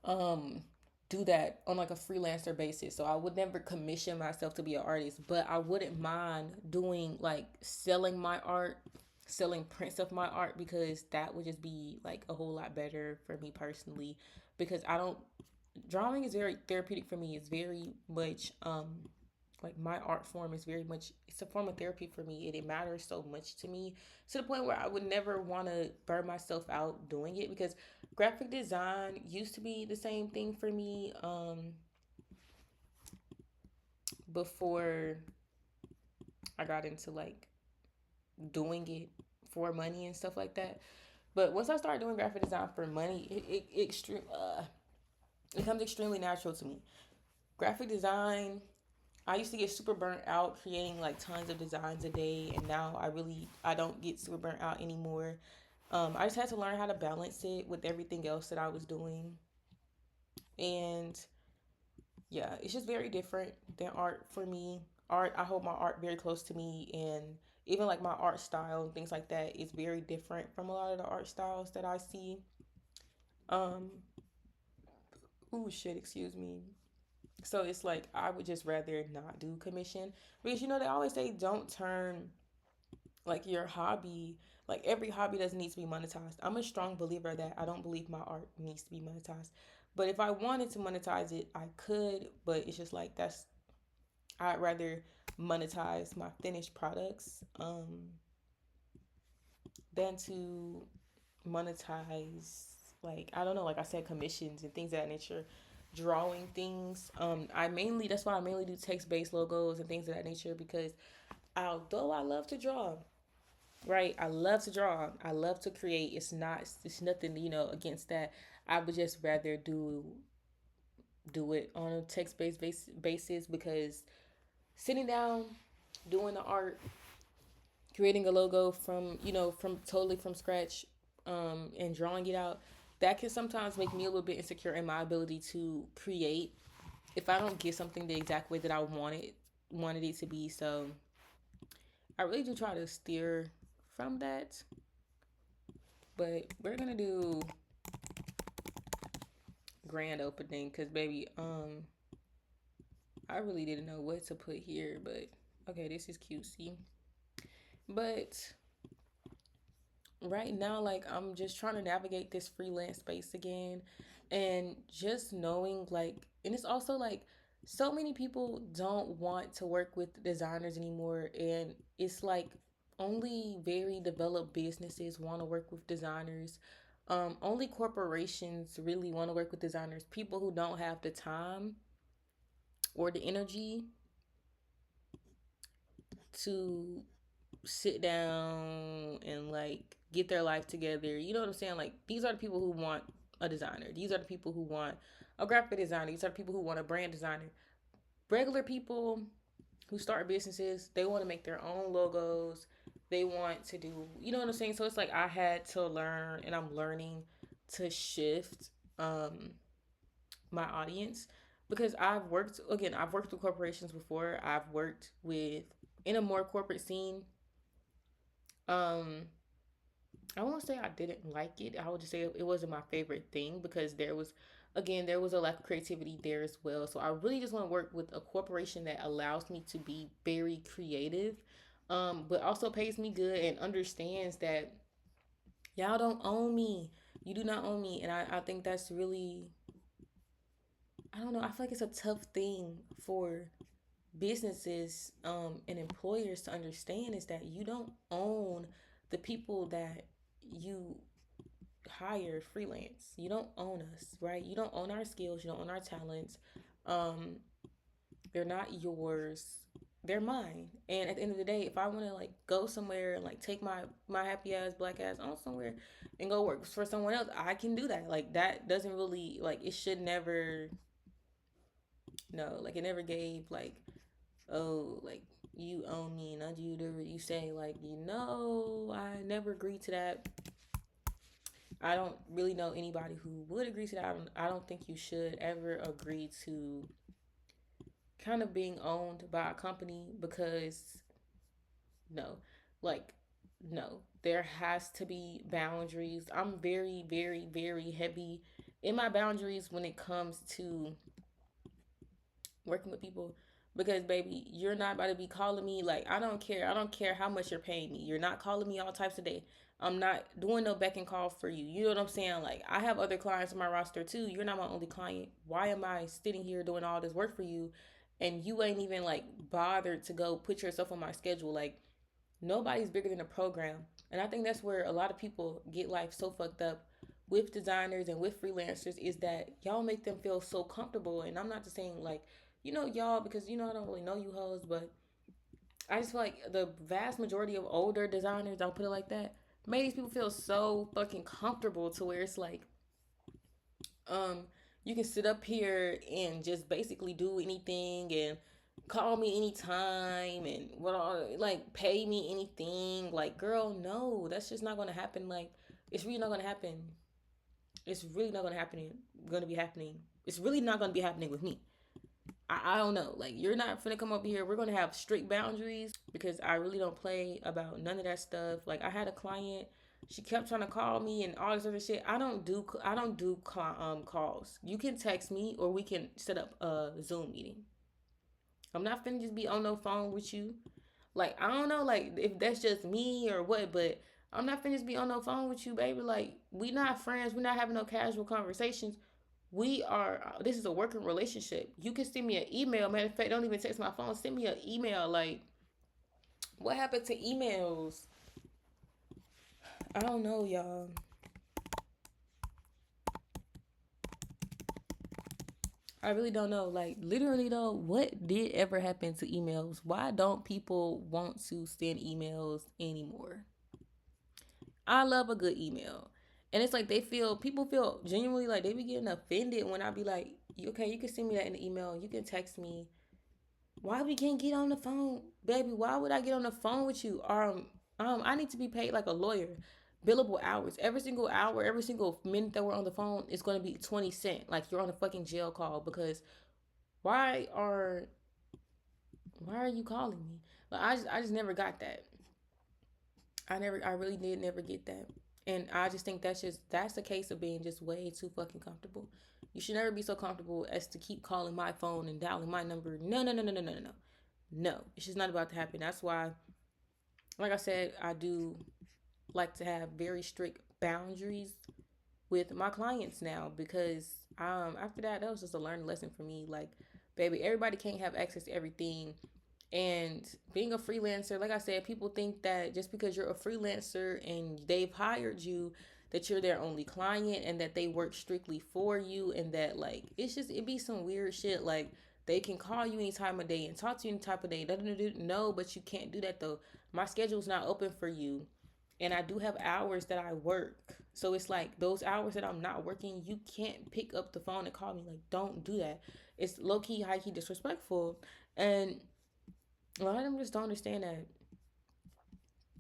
um do that on like a freelancer basis. So I would never commission myself to be an artist, but I wouldn't mind doing like selling my art, selling prints of my art, because that would just be like a whole lot better for me personally. Because I don't drawing is very therapeutic for me. It's very much like my art form is very much, it's a form of therapy for me, and it matters so much to me, to the point where I would never want to burn myself out doing it. Because graphic design used to be the same thing for me before I got into like doing it for money and stuff like that. But once I started doing graphic design for money, it becomes extremely natural to me. Graphic design, I used to get super burnt out creating like tons of designs a day, and now I don't get super burnt out anymore. I just had to learn how to balance it with everything else that I was doing, and yeah, it's just very different than art for me. Art, I hold my art very close to me, and even like my art style and things like that is very different from a lot of the art styles that I see. Um, oh shit, excuse me. So it's like I would just rather not do commission, because they always say don't turn like your hobby, like every hobby doesn't need to be monetized. I'm a strong believer that I don't believe my art needs to be monetized. But if I wanted to monetize it, I could, but it's just like I'd rather monetize my finished products than to monetize, like, I don't know, like I said, commissions and things of that nature. Drawing things. That's why I mainly do text-based logos and things of that nature, because although I love to draw, right? I love to draw. I love to create. It's nothing, against that. I would just rather do it on a text-based basis, because sitting down, doing the art, creating a logo from totally from scratch, and drawing it out, that can sometimes make me a little bit insecure in my ability to create if I don't get something the exact way that I wanted it to be. So I really do try to steer from that. But we're gonna do grand opening, because baby, I really didn't know what to put here, but okay, this is cutesy. But right now, like, I'm just trying to navigate this freelance space again, and just knowing, like, and it's also like so many people don't want to work with designers anymore, and it's like only very developed businesses want to work with designers. Only corporations really want to work with designers. People who don't have the time or the energy to sit down and like get their life together. You know what I'm saying? Like, these are the people who want a designer. These are the people who want a graphic designer. These are the people who want a brand designer. Regular people who start businesses, they want to make their own logos. They want to do, you know what I'm saying? So it's like I had to learn, and I'm learning to shift my audience, because I've worked with corporations before. I've worked with in a more corporate scene. Um I won't say I didn't like it. I would just say it wasn't my favorite thing, because there was a lack of creativity there as well. So I really just want to work with a corporation that allows me to be very creative, but also pays me good and understands that y'all don't own me. You do not own me. And I think that's really, I don't know, I feel like it's a tough thing for businesses and employers to understand, is that you don't own the people that you hire freelance. You don't own us, right? You don't own our skills, you don't own our talents. um they're not yours, they're mine. And at the end of the day, if I want to like go somewhere and like take my happy ass black ass on somewhere and go work for someone else, I can do that. Like, that doesn't really, like, it should never, no, like, it never gave like, oh, like, you own me and I you do you say like, I never agreed to that. I don't really know anybody who would agree to that. I don't think you should ever agree to kind of being owned by a company because no, like, no, there has to be boundaries. I'm very, very, very heavy in my boundaries when it comes to working with people because baby, you're not about to be calling me like I don't care how much you're paying me. You're not calling me all types of day. I'm not doing no beck and call for you. You know what I'm saying? Like I have other clients on my roster too. You're not my only client. Why am I sitting here doing all this work for you and you ain't even like bothered to go put yourself on my schedule? Like nobody's bigger than a program. And I think that's where a lot of people get life so fucked up with designers and with freelancers is that y'all make them feel so comfortable. And I'm not just saying like, y'all, because I don't really know you hoes, but I just feel like the vast majority of older designers, I'll put it like that, made these people feel so fucking comfortable to where it's like, um, you can sit up here and just basically do anything and call me anytime and what all like pay me anything. Like, girl, no, that's just not gonna happen. Like, it's really not gonna happen. It's really not gonna happen. Gonna be happening. It's really not gonna be happening with me. I don't know. Like, you're not finna come up here. We're gonna have strict boundaries because I really don't play about none of that stuff. Like, I had a client. She kept trying to call me and all this other shit. I don't do calls. You can text me or we can set up a Zoom meeting. I'm not finna just be on no phone with you. Like, I don't know, like, if that's just me or what, but I'm not finna just be on no phone with you, baby. Like, we not friends. We're not having no casual conversations. We are, this is a working relationship. You can send me an email. Matter of fact, don't even text my phone. Send me an email. Like, what happened to emails? I don't know, y'all. I really don't know. Like, literally, though, what did ever happen to emails? Why don't people want to send emails anymore? I love a good email. And it's like people feel genuinely like they be getting offended when I be like, okay, you can send me that in the email. You can text me. Why we can't get on the phone? Baby, why would I get on the phone with you? I need to be paid like a lawyer. Billable hours. Every single hour, every single minute that we're on the phone is going to be 20 cents. Like you're on a fucking jail call because why are why are you calling me? Like I just never got that. I really did never get that. And I just think that's a case of being just way too fucking comfortable. You should never be so comfortable as to keep calling my phone and dialing my number. No, no, no, no, no, no, no, no. No, it's just not about to happen. That's why, like I said, I do like to have very strict boundaries with my clients now because after that was just a learned lesson for me. Like, baby, everybody can't have access to everything. And being a freelancer, like I said, people think that just because you're a freelancer and they've hired you, that you're their only client and that they work strictly for you and that like it be some weird shit like they can call you any time of day and talk to you any type of day. No, but you can't do that though. My schedule's not open for you. And I do have hours that I work. So it's like those hours that I'm not working, you can't pick up the phone and call me. Like, don't do that. It's low key, high key disrespectful. And a lot of them just don't understand that.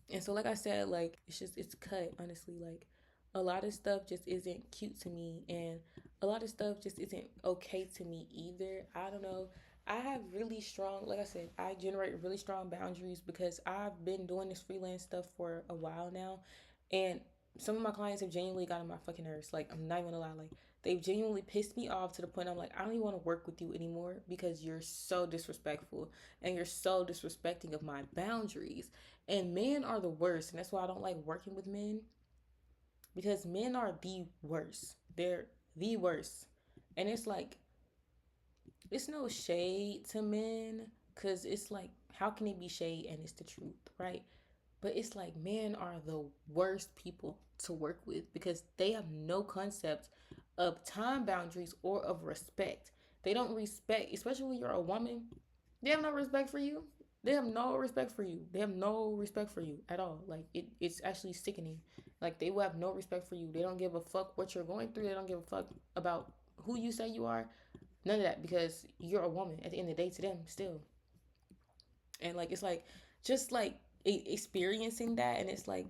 And so, like I said, like it's cut. Honestly, like a lot of stuff just isn't cute to me, and a lot of stuff just isn't okay to me either. I don't know. I have really strong, like I said, I generate really strong boundaries because I've been doing this freelance stuff for a while now, and some of my clients have genuinely got on my fucking nerves. Like I'm not even gonna lie, like they've genuinely pissed me off to the point I'm like, I don't even want to work with you anymore because you're so disrespectful and you're so disrespecting of my boundaries. And men are the worst, and that's why I don't like working with men because men are the worst. They're the worst. And it's like it's no shade to men because it's like how can it be shade and it's the truth, right? But it's like men are the worst people to work with because they have no concept of time boundaries or of respect. They don't respect, especially when you're a woman. They have no respect for you. They have no respect for you. They have no respect for you at all. Like it's actually sickening. Like they will have no respect for you. They don't give a fuck what you're going through. They don't give a fuck about who you say you are. None of that because you're a woman at the end of the day to them still. And like it's like just like experiencing that, and it's like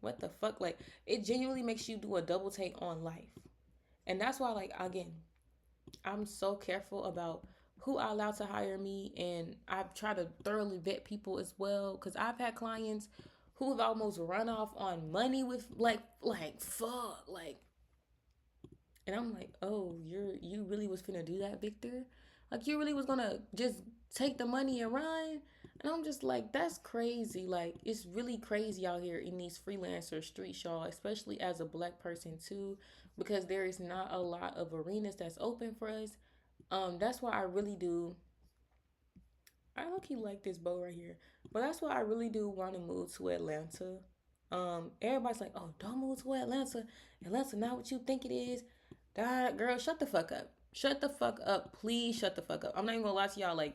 what the fuck, like it genuinely makes you do a double take on life. And that's why, like, again, I'm so careful about who I allow to hire me, and I've tried to thoroughly vet people as well, because I've had clients who have almost run off on money with like fuck, like, and I'm like, oh, you really was finna do that, Victor? Like you really was gonna just take the money and run? And I'm just like, that's crazy. Like it's really crazy out here in these freelancer streets, y'all, especially as a black person too, because there is not a lot of arenas that's open for us. That's why I really do. I look, he like this bow right here, but that's why I really do want to move to Atlanta. Everybody's like, "Oh, don't move to Atlanta. Atlanta not what you think it is." That girl, shut the fuck up. Shut the fuck up, please. Shut the fuck up. I'm not even gonna lie to y'all. Like,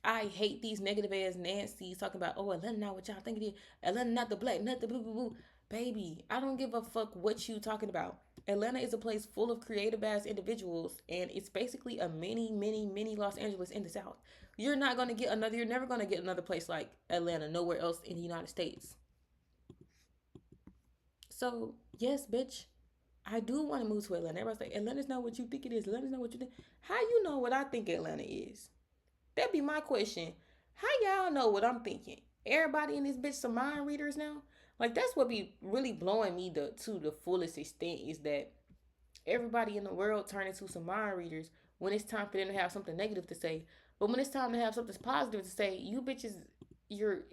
I hate these negative ass Nancy's talking about, "Oh, Atlanta not what y'all think it is. Atlanta not the black, not the blue, blue, blue." Baby, I don't give a fuck what you talking about. Atlanta is a place full of creative ass individuals, and it's basically a mini, mini, mini Los Angeles in the South. You're not gonna get another. You're never gonna get another place like Atlanta nowhere else in the United States. So yes, bitch, I do want to move to Atlanta. Everybody's like, Atlanta's not what you think it is. Atlanta's not what you think. How you know what I think Atlanta is? That'd be my question. How y'all know what I'm thinking? Everybody in this bitch some mind readers now. Like that's what be really blowing me to the fullest extent is that everybody in the world turn into some mind readers when it's time for them to have something negative to say. But when it's time to have something positive to say, you bitches, you're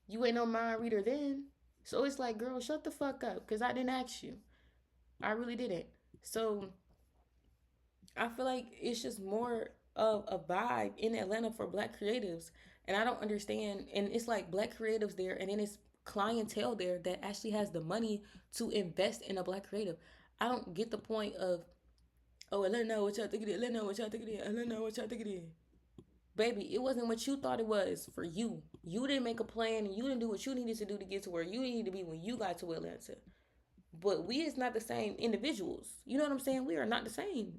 you ain't no mind reader then. So it's like, girl, shut the fuck up, because I didn't ask you. I really didn't. So I feel like it's just more of a vibe in Atlanta for black creatives. And I don't understand. And it's like black creatives there, and then it's clientele there that actually has the money to invest in a black creative. I don't get the point of, oh, Atlanta know what y'all think it is. Atlanta know what y'all think it is. Atlanta know what y'all think it is. Baby, it wasn't what you thought it was for you. You didn't make a plan, and you didn't do what you needed to do to get to where you needed to be when you got to Atlanta. But we is not the same individuals. You know what I'm saying? We are not the same.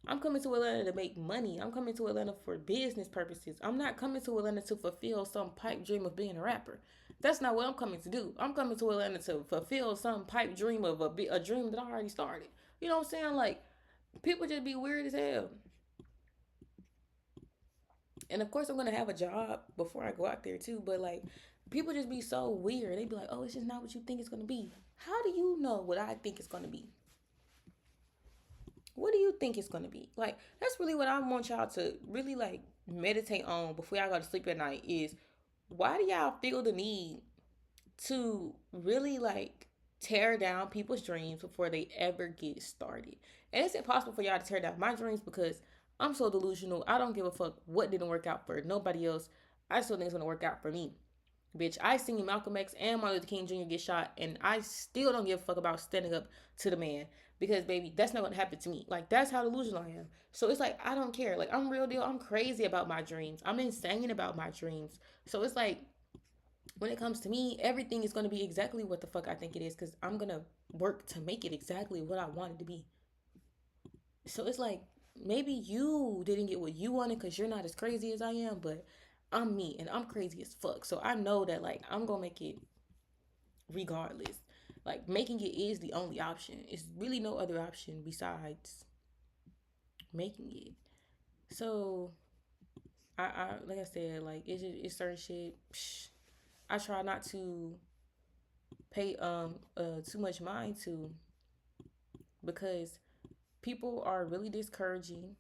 I'm coming to Atlanta to make money. I'm coming to Atlanta for business purposes. I'm not coming to Atlanta to fulfill some pipe dream of being a rapper. That's not what I'm coming to do. I'm coming to Atlanta to fulfill some pipe dream of a dream that I already started. You know what I'm saying? Like, people just be weird as hell. And of course, I'm gonna have a job before I go out there too. But like, people just be so weird. They be like, "Oh, it's just not what you think it's gonna be." How do you know what I think it's gonna be? What do you think it's gonna be? Like, that's really what I want y'all to really like meditate on before y'all go to sleep at night. Is why do y'all feel the need to really like tear down people's dreams before they ever get started? And it's impossible for y'all to tear down my dreams because I'm so delusional. I don't give a fuck what didn't work out for nobody else. I still think it's gonna work out for me. Bitch, I seen Malcolm X and Martin Luther King Jr. get shot, and I still don't give a fuck about standing up to the man because, baby, that's not gonna happen to me. Like, that's how delusional I am. So it's like, I don't care. Like, I'm real deal. I'm crazy about my dreams. I'm insane about my dreams. So it's like, when it comes to me, everything is gonna be exactly what the fuck I think it is because I'm gonna work to make it exactly what I want it to be. So it's like, maybe you didn't get what you wanted because you're not as crazy as I am, but I'm me and I'm crazy as fuck. So I know that like I'm gonna make it regardless. Like making it is the only option. It's really no other option besides making it. So I like I said, like it's certain shit. I try not to pay too much mind to because people are really discouraging.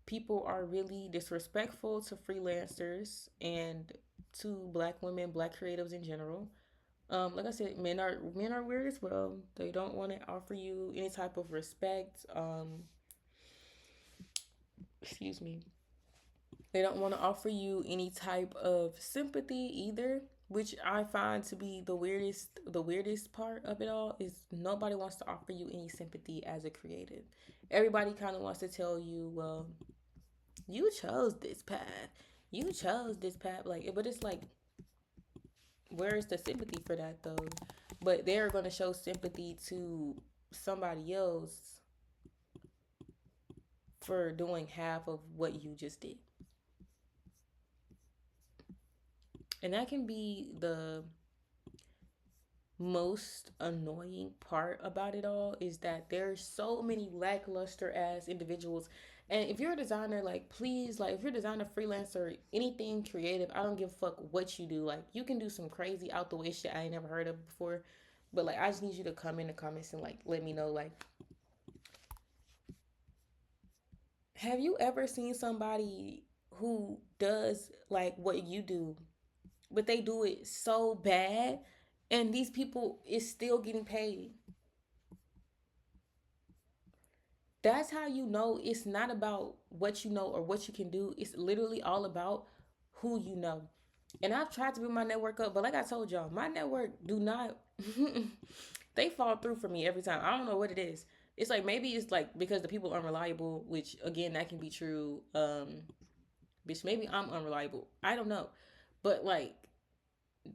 People are really disrespectful to freelancers and to black women, black creatives in general. Like I said, men are weird as well. They don't want to offer you any type of respect. Excuse me. They don't want to offer you any type of sympathy either, which I find to be the weirdest. The weirdest part of it all is nobody wants to offer you any sympathy as a creative. Everybody kind of wants to tell you, well, you chose this path. You chose this path. Like, but it's like, where is the sympathy for that though? But they're gonna show sympathy to somebody else for doing half of what you just did. And that can be the most annoying part about it all, is that there's so many lackluster ass individuals. And if you're a designer, like, please, like, if you're a designer, freelancer, anything creative, I don't give a fuck what you do. Like, you can do some crazy out the way shit I ain't never heard of before, but like, I just need you to come in the comments and like let me know, like, have you ever seen somebody who does like what you do, but they do it so bad, and these people is still getting paid? That's how you know it's not about what you know or what you can do. It's literally all about who you know. And I've tried to build my network up, but like I told y'all, my network do not they fall through for me every time. I don't know what it is. It's like, maybe it's like because the people are unreliable, which again that can be true. Bitch, maybe I'm unreliable. I don't know. But like,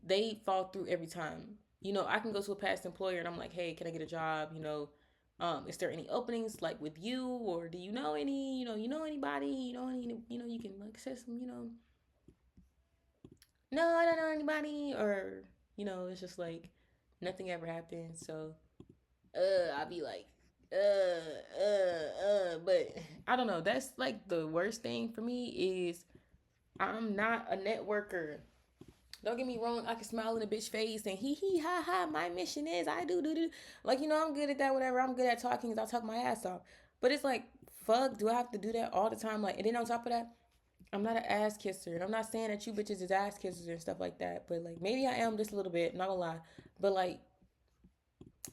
they fall through every time. You know, I can go to a past employer and I'm like, hey, can I get a job? You know, is there any openings like with you, or do you know any? You know anybody? You know any? You know, you can like say some. You know, no, I don't know anybody, or it's just like nothing ever happens. So, I'll be like, but I don't know. That's like the worst thing for me is I'm not a networker. Don't get me wrong, I can smile in a bitch face and hee ha ha. My mission is I do. Like, I'm good at that, whatever. I'm good at talking, I'll talk my ass off. But it's like, fuck, do I have to do that all the time? Like, and then on top of that, I'm not an ass kisser. And I'm not saying that you bitches is ass kissers and stuff like that. But like, maybe I am just a little bit, not gonna lie. But like,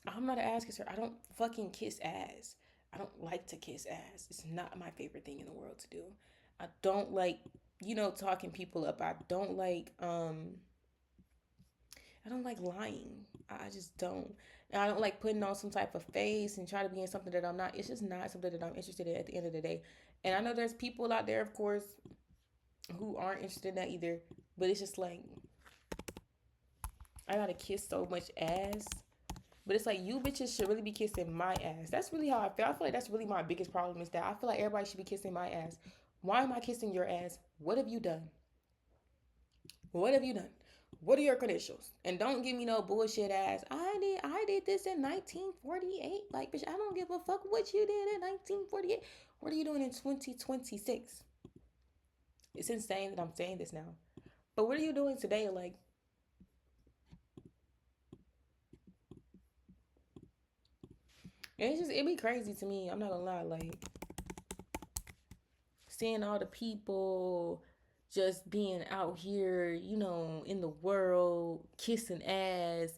I'm not an ass kisser. I don't fucking kiss ass. I don't like to kiss ass. It's not my favorite thing in the world to do. I don't like, talking people up. I don't like lying. I just don't. And I don't like putting on some type of face and try to be in something that I'm not. It's just not something that I'm interested in at the end of the day. And I know there's people out there, of course, who aren't interested in that either. But it's just like, I gotta kiss so much ass. But it's like, you bitches should really be kissing my ass. That's really how I feel. I feel like that's really my biggest problem, is that I feel like everybody should be kissing my ass. Why am I kissing your ass? What have you done? What have you done? What are your credentials? And don't give me no bullshit ass. I did this in 1948. Like, bitch, I don't give a fuck what you did in 1948. What are you doing in 2026? It's insane that I'm saying this now. But what are you doing today? Like, it be crazy to me. I'm not gonna lie. Like, seeing all the people just being out here, in the world, kissing ass.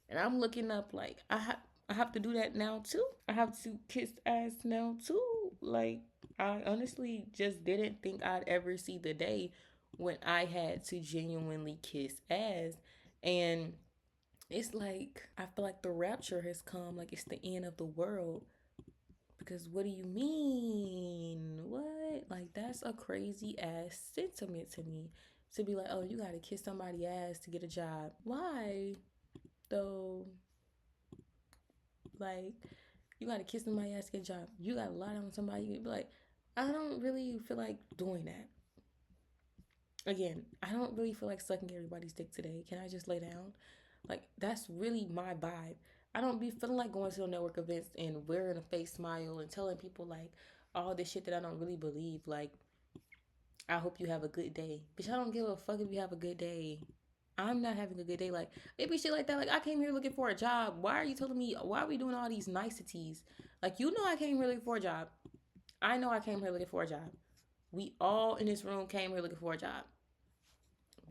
And I'm looking up like, I have to do that now too. I have to kiss ass now too. Like, I honestly just didn't think I'd ever see the day when I had to genuinely kiss ass. And it's like, I feel like the rapture has come, like it's the end of the world. Because what do you mean? What? Like, that's a crazy ass sentiment to me. To be like, oh, you gotta kiss somebody ass to get a job. Why? Though, like, you gotta kiss somebody ass to get a job. You gotta lie on somebody. You be like, I don't really feel like doing that. Again, I don't really feel like sucking everybody's dick today. Can I just lay down? Like, that's really my vibe. I don't be feeling like going to the network events and wearing a fake smile and telling people like all this shit that I don't really believe. Like, I hope you have a good day. Bitch, I don't give a fuck if you have a good day. I'm not having a good day. Like, it be shit like that. Like, I came here looking for a job. Why are you telling me, why are we doing all these niceties? Like, I came here looking for a job. I know I came here looking for a job. We all in this room came here looking for a job.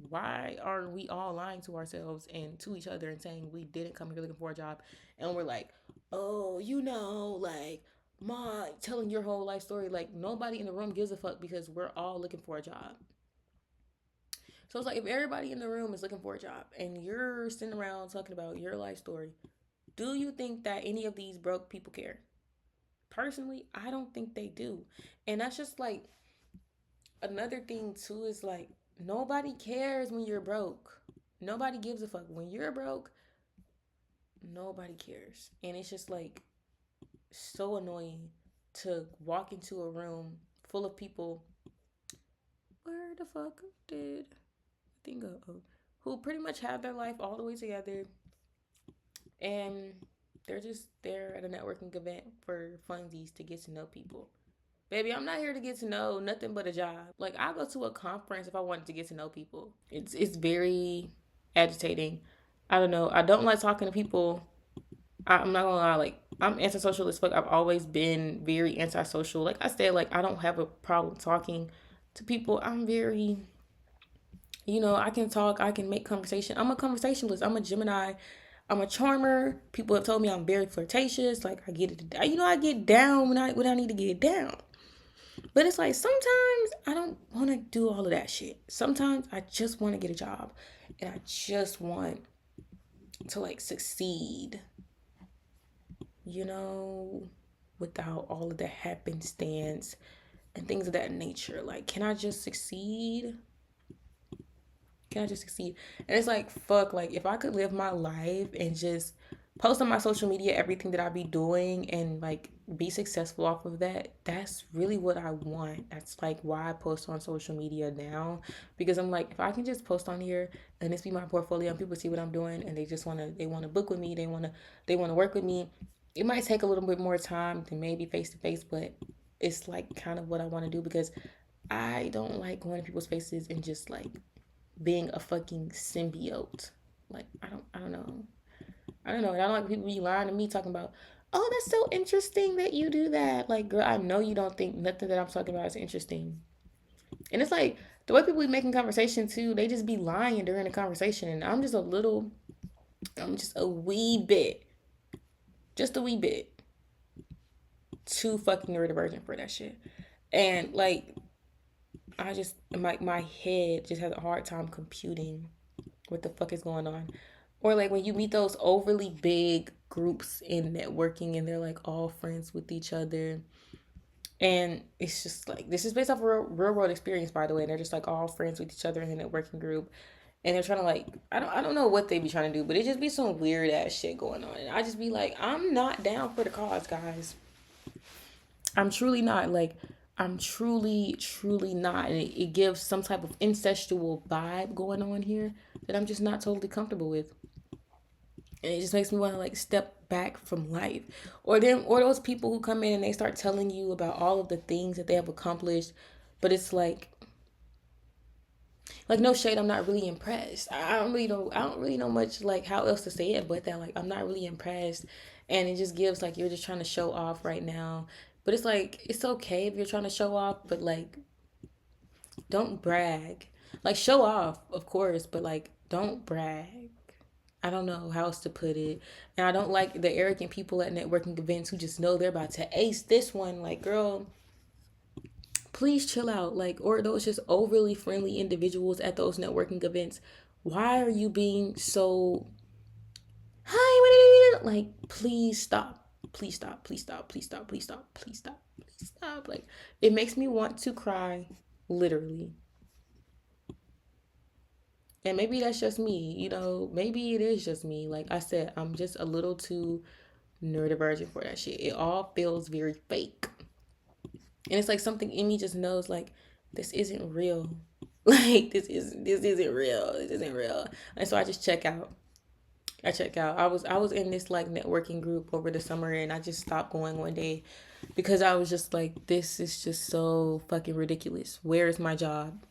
Why are we all lying to ourselves and to each other and saying we didn't come here looking for a job? And we're like, oh, like, ma, telling your whole life story. Like, nobody in the room gives a fuck because we're all looking for a job. So it's like, if everybody in the room is looking for a job and you're sitting around talking about your life story, do you think that any of these broke people care? Personally, I don't think they do. And that's just like, another thing too, is like, nobody cares when you're broke. Nobody gives a fuck. When you're broke, nobody cares. And it's just like so annoying to walk into a room full of people. Where the fuck did I think who pretty much have their life all the way together, and they're just there at a networking event for funsies to get to know people. Baby, I'm not here to get to know nothing but a job. Like, I'll go to a conference if I wanted to get to know people. It's very agitating. I don't know. I don't like talking to people. I'm not gonna lie, like, I'm antisocial as fuck. I've always been very antisocial. Like I said, like, I don't have a problem talking to people. I'm very, I can talk, I can make conversation. I'm a conversationalist. I'm a Gemini. I'm a charmer. People have told me I'm very flirtatious. Like, I get it. I get down when I need to get down. But it's like sometimes I don't want to do all of that shit. Sometimes I just want to get a job, and I just want to like succeed, without all of the happenstance and things of that nature. Like, can I just succeed? Can I just succeed? And it's like, fuck, like, if I could live my life and just post on my social media everything that I be doing and like be successful off of that, that's really what I want. That's like why I post on social media now, because I'm like, if I can just post on here and this be my portfolio and people see what I'm doing and they want to book with me, they want to work with me. It might take a little bit more time than maybe face to face, but it's like kind of what I want to do, because I don't like going to people's faces and just like being a fucking symbiote. Like, I don't know. I don't know. And I don't like people be lying to me talking about, oh, that's so interesting that you do that. Like, girl, I know you don't think nothing that I'm talking about is interesting. And it's like the way people be making conversation too, they just be lying during the conversation. And I'm just a wee bit, just a wee bit too fucking neurodivergent for that shit. And like, I just, my head just has a hard time computing what the fuck is going on. Or like when you meet those overly big groups in networking and they're like all friends with each other. And it's just like, this is based off real world experience, by the way. And they're just like all friends with each other in the networking group. And they're trying to like, I don't know what they be trying to do, but it just be some weird ass shit going on. And I just be like, I'm not down for the cause, guys. I'm truly not. Like, I'm truly, truly not. And it gives some type of incestual vibe going on here that I'm just not totally comfortable with. And it just makes me want to like step back from life. Or those people who come in and they start telling you about all of the things that they have accomplished, but it's like no shade, I'm not really impressed. I don't really know much like how else to say it but that, like, I'm not really impressed. And it just gives like you're just trying to show off right now. But it's like, it's okay if you're trying to show off, but like, don't brag. Like, show off, of course, but like, don't brag. I don't know how else to put it. And I don't like the arrogant people at networking events who just know they're about to ace this one. Like, girl, please chill out. Like, or those just overly friendly individuals at those networking events. Why are you being so, hi, like, please stop. Please stop. Please stop. Please stop. Please stop. Please stop. Please stop. Like, it makes me want to cry, literally. And maybe that's just me, maybe it is just me. Like I said, I'm just a little too neurodivergent for that shit. It all feels very fake. And it's like something in me just knows like this isn't real. Like this isn't real. This isn't real. And so I just check out. I was in this like networking group over the summer and I just stopped going one day because I was just like, this is just so fucking ridiculous. Where is my job?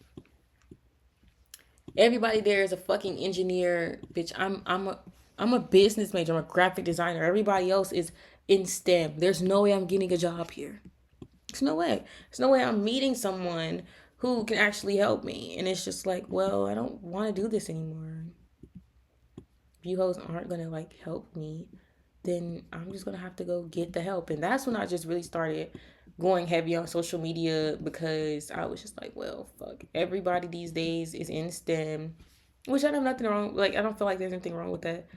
Everybody there is a fucking engineer, bitch. I'm a business major. I'm a graphic designer. Everybody else is in STEM. There's no way I'm getting a job here. There's no way. There's no way I'm meeting someone who can actually help me. And it's just like, well, I don't want to do this anymore. If you hoes aren't gonna like help me, then I'm just gonna have to go get the help. And that's when I just really started going heavy on social media, because I was just like, well, fuck. Everybody these days is in STEM, which I have nothing wrong. Like, I don't feel like there's anything wrong with that.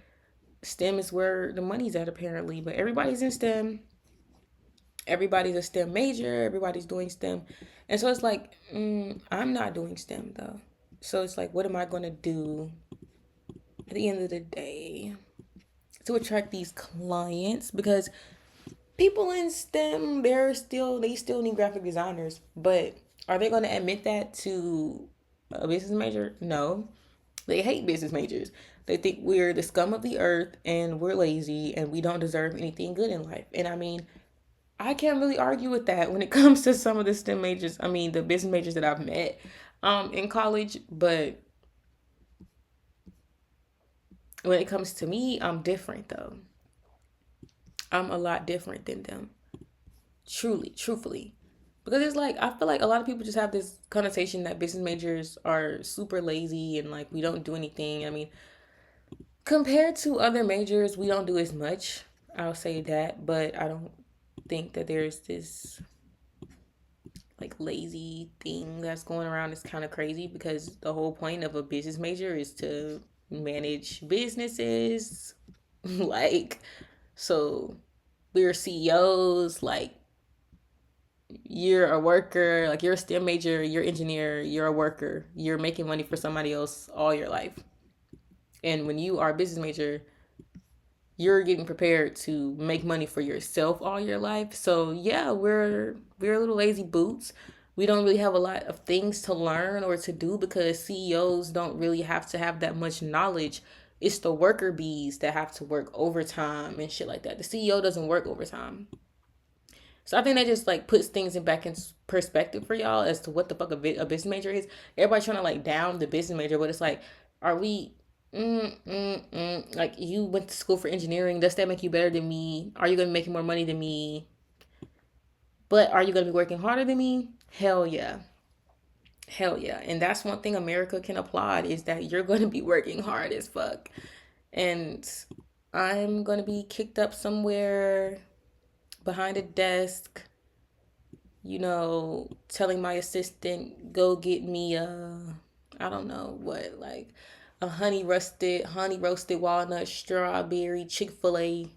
STEM is where the money's at, apparently. But everybody's in STEM. Everybody's a STEM major. Everybody's doing STEM. And so it's like, I'm not doing STEM, though. So it's like, what am I going to do at the end of the day to attract these clients? Because people in STEM, they still need graphic designers, but are they going to admit that to a business major? No. They hate business majors. They think we're the scum of the earth and we're lazy and we don't deserve anything good in life. And I mean, I can't really argue with that when it comes to some of the STEM majors. I mean, the business majors that I've met in college, but when it comes to me, I'm different though. I'm a lot different than them. Truthfully. Because it's like, I feel like a lot of people just have this connotation that business majors are super lazy and like we don't do anything. I mean, compared to other majors, we don't do as much. I'll say that, but I don't think that there's this like lazy thing that's going around. It's kind of crazy because the whole point of a business major is to manage businesses. Like, so we're CEOs, like you're a worker, like you're a STEM major, you're an engineer, you're a worker, you're making money for somebody else all your life. And when you are a business major, you're getting prepared to make money for yourself all your life. So yeah, we're a little lazy boots. We don't really have a lot of things to learn or to do because CEOs don't really have to have that much knowledge. It's the worker bees that have to work overtime and shit like that. The CEO doesn't work overtime. So I think that just like puts things back in perspective for y'all as to what the fuck a business major is. Everybody trying to like down the business major, but it's like, are we like you went to school for engineering? Does that make you better than me? Are you gonna be making more money than me? But are you gonna be working harder than me? Hell yeah. Hell yeah. And that's one thing America can applaud is that you're gonna be working hard as fuck. And I'm gonna be kicked up somewhere behind a desk, you know, telling my assistant, go get me I don't know what, like a honey roasted walnut, strawberry, Chick-fil-A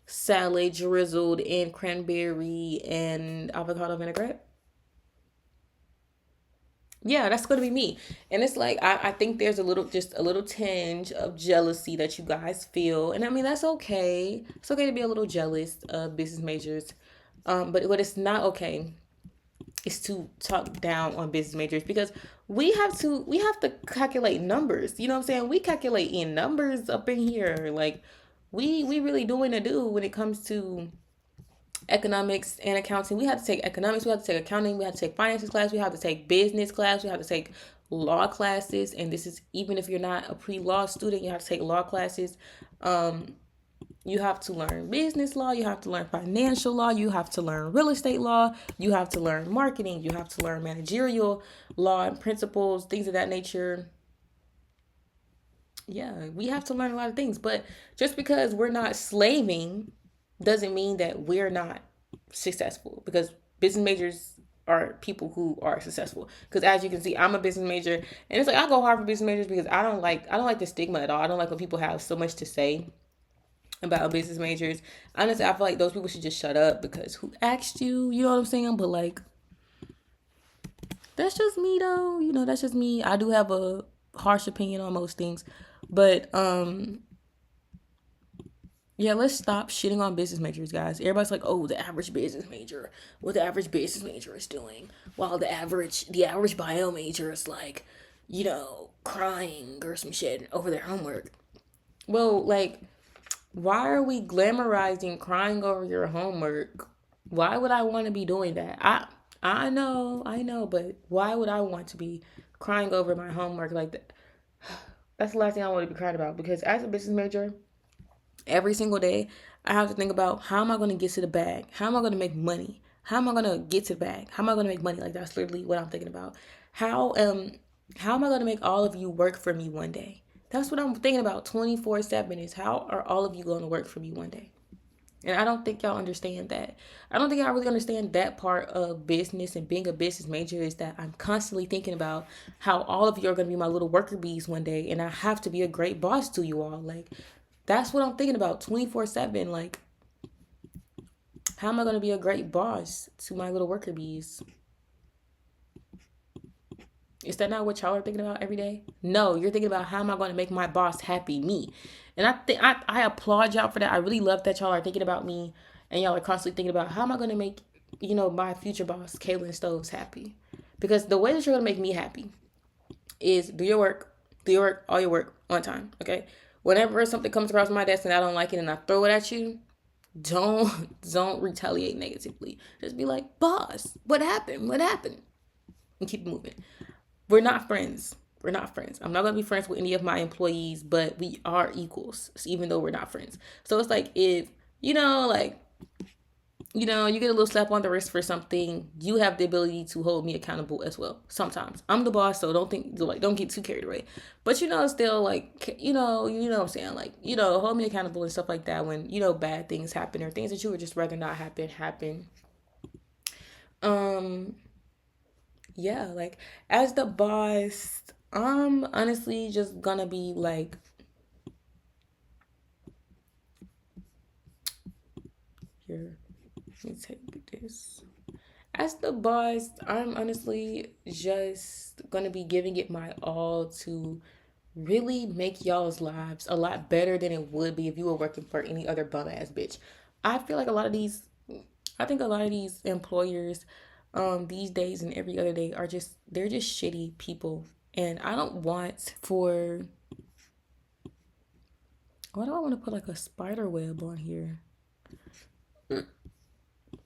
salad drizzled in cranberry and avocado vinaigrette. Yeah, that's gonna be me. And it's like I think there's a little tinge of jealousy that you guys feel. And I mean that's okay. It's okay to be a little jealous of business majors. But what it's not okay is to talk down on business majors because we have to calculate numbers. You know what I'm saying? We calculate in numbers up in here. Like we really doing a do when it comes to economics and accounting. We have to take economics, we have to take accounting, we have to take finances class, we have to take business class, we have to take law classes. And this is even if you're not a pre-law student, you have to take law classes. You have to learn business law, you have to learn financial law, you have to learn real estate law, you have to learn marketing, you have to learn managerial law and principles, things of that nature. Yeah, we have to learn a lot of things, but just because we're not slaving doesn't mean that we're not successful because business majors are people who are successful. Because as you can see, I'm a business major, and it's like I go hard for business majors because I don't like the stigma at all. I don't like when people have so much to say about business majors. Honestly, I feel like those people should just shut up because who asked you? You know what I'm saying? But like, that's just me though. You know, that's just me. I do have a harsh opinion on most things, but yeah, let's stop shitting on business majors, guys. Everybody's like, "Oh, the average business major, what the average business major is doing," while the average bio major is like, you know, crying or some shit over their homework. Well, like, why are we glamorizing crying over your homework? Why would I want to be doing that? I know, but why would I want to be crying over my homework like that? That's the last thing I want to be crying about because as a business major, every single day, I have to think about how am I going to get to the bag? How am I going to make money? How am I going to get to the bag? How am I going to make money? Like that's literally what I'm thinking about. How um how am I going to make all of you work for me one day? That's what I'm thinking about 24/7 is how are all of you going to work for me one day? And I don't think y'all understand that. I don't think y'all really understand that part of business and being a business major is that I'm constantly thinking about how all of you are going to be my little worker bees one day and I have to be a great boss to you all. Like that's what I'm thinking about 24/7. Like, how am I going to be a great boss to my little worker bees? Is that not what y'all are thinking about every day? No, you're thinking about how am I going to make my boss happy, me. And I think I applaud y'all for that. I really love that y'all are thinking about me and y'all are constantly thinking about how am I going to make, my future boss, Kaylin Stoves, happy. Because the way that you're going to make me happy is do your work, all your work on time, okay? Whenever something comes across my desk and I don't like it and I throw it at you, don't don't retaliate negatively. Just be like, boss, what happened? What happened? And keep moving. We're not friends. We're not friends. I'm not gonna be friends with any of my employees, but we are equals, even though we're not friends. So it's like if you get a little slap on the wrist for something, you have the ability to hold me accountable as well. Sometimes I'm the boss, so don't get too carried away. But still what I'm saying, hold me accountable and stuff like that when bad things happen or things that you would just rather not happen. Um, yeah, like as the boss, I'm honestly just gonna be like, here, let me take this. As the boss, I'm honestly just gonna be giving it my all to really make y'all's lives a lot better than it would be if you were working for any other bum ass bitch. I feel like I think a lot of these employers, these days and every other day they're just shitty people, and I don't want for. Why do I want to put like a spider web on here?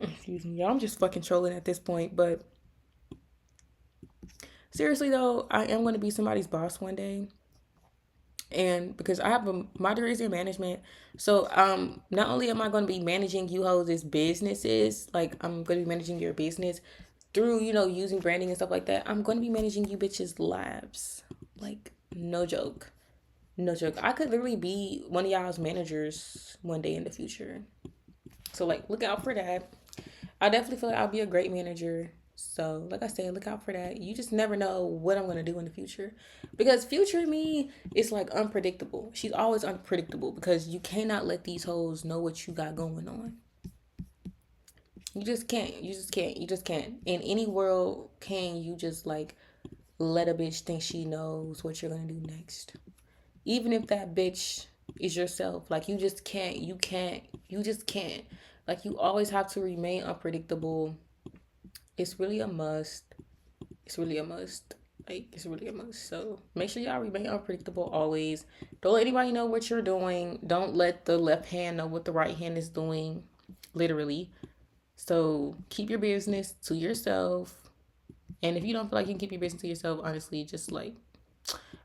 Excuse me, y'all. I'm just fucking trolling at this point, but seriously though, I am going to be somebody's boss one day. And because my degree is in management, so not only am I going to be managing you hoes' businesses, like I'm going to be managing your business through using branding and stuff like that. I'm going to be managing you bitches' lives, like no joke, no joke. I could literally be one of y'all's managers one day in the future. So like, look out for that. I definitely feel like I'll be a great manager. So, like I said, look out for that. You just never know what I'm going to do in the future. Because future me is like unpredictable. She's always unpredictable because you cannot let these hoes know what you got going on. You just can't. You just can't. You just can't. In any world, can you just like let a bitch think she knows what you're going to do next? Even if that bitch is yourself. Like, you just can't. You can't. You just can't. Like, you always have to remain unpredictable. It's really a must. It's really a must. Like, it's really a must. So make sure y'all remain unpredictable always. Don't let anybody know what you're doing. Don't let the left hand know what the right hand is doing. Literally. So keep your business to yourself. And if you don't feel like you can keep your business to yourself, honestly, just like,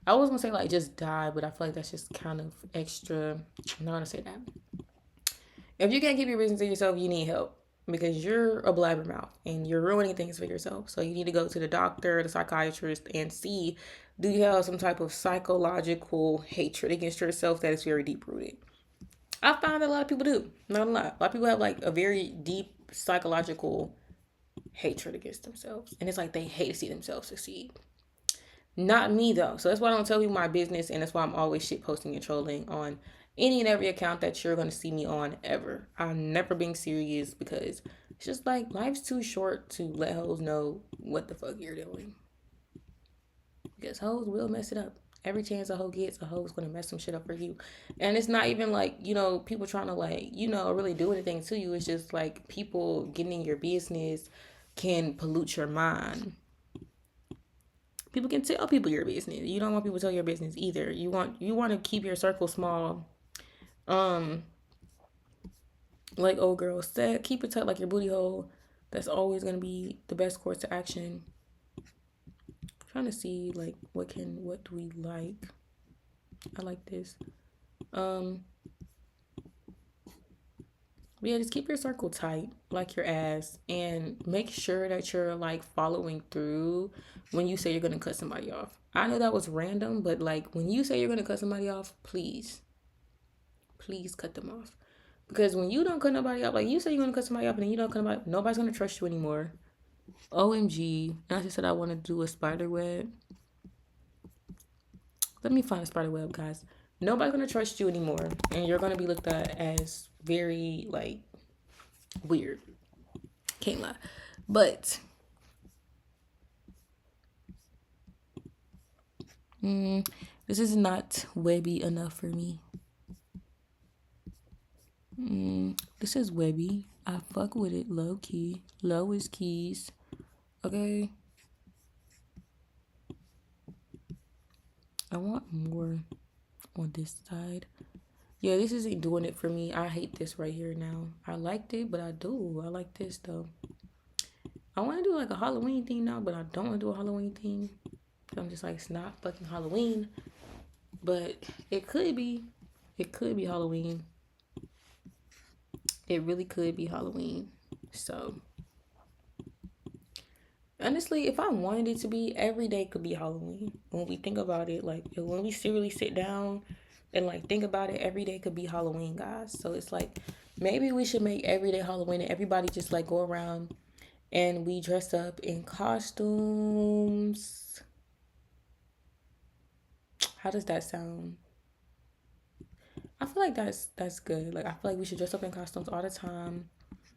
I was gonna say like just die, but I feel like that's just kind of extra. I'm not gonna say that. If you can't keep your business to yourself, you need help because you're a blabbermouth and you're ruining things for yourself. So you need to go to the doctor, the psychiatrist, and see, do you have some type of psychological hatred against yourself that is very deep rooted. I found that a lot of people do. Not a lot. A lot of people have like a very deep psychological hatred against themselves, and it's like they hate to see themselves succeed. Not me though. So that's why I don't tell you my business, and that's why I'm always shit posting and trolling on any and every account that you're gonna see me on ever. I'm never being serious because it's just like life's too short to let hoes know what the fuck you're doing. Because hoes will mess it up. Every chance a hoe gets, a hoe's gonna mess some shit up for you. And it's not even like, people trying to like, really do anything to you. It's just like people getting in your business can pollute your mind. People can tell people your business. You don't want people to tell your business either. You want to keep your circle small. Like old girl said, keep it tight like your booty hole. That's always gonna be the best course of action. I'm trying to see like what do we like? I like this. Yeah, just keep your circle tight, like your ass, and make sure that you're like following through when you say you're gonna cut somebody off. I know that was random, but like when you say you're gonna cut somebody off, please cut them off. Because when you don't cut nobody off, like you say you're gonna cut somebody off and then you don't cut nobody, nobody's gonna trust you anymore. OMG. And I just said I want to do a spider web. Let me find a spider web, guys. Nobody's gonna trust you anymore, and you're gonna be looked at as very like weird. Can't lie, but this is not webby enough for me. This is Webby. I fuck with it low key. Low is keys. Okay. I want more on this side. Yeah, this isn't doing it for me. I hate this right here now. I liked it, but I do. I like this though. I want to do like a Halloween thing now, but I don't want to do a Halloween thing. I'm just like, it's not fucking Halloween. But it could be. It could be Halloween. It really could be Halloween. So, honestly, if I wanted it to be, every day could be Halloween. When we think about it, like, when we seriously sit down and, like, think about it, every day could be Halloween, guys. So, it's like, maybe we should make every day Halloween and everybody just, like, go around and we dress up in costumes. How does that sound? I feel like that's good. Like, I feel like we should dress up in costumes all the time.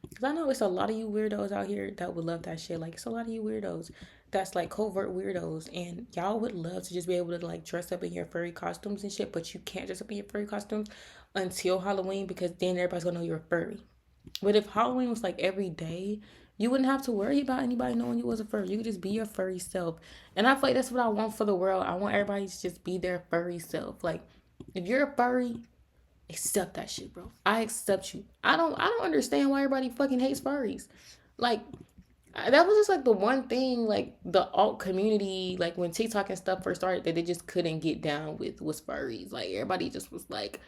Because I know it's a lot of you weirdos out here that would love that shit. Like, it's a lot of you weirdos that's, like, covert weirdos. And y'all would love to just be able to, like, dress up in your furry costumes and shit. But you can't dress up in your furry costumes until Halloween because then everybody's going to know you're a furry. But if Halloween was, like, every day, you wouldn't have to worry about anybody knowing you was a furry. You could just be your furry self. And I feel like that's what I want for the world. I want everybody to just be their furry self. Like, if you're a furry, accept that shit, bro. I accept you. I don't understand why everybody fucking hates furries. Like, that was just like the one thing, like, the alt community, like, when TikTok and stuff first started, that they just couldn't get down with was furries. Like, everybody just was like,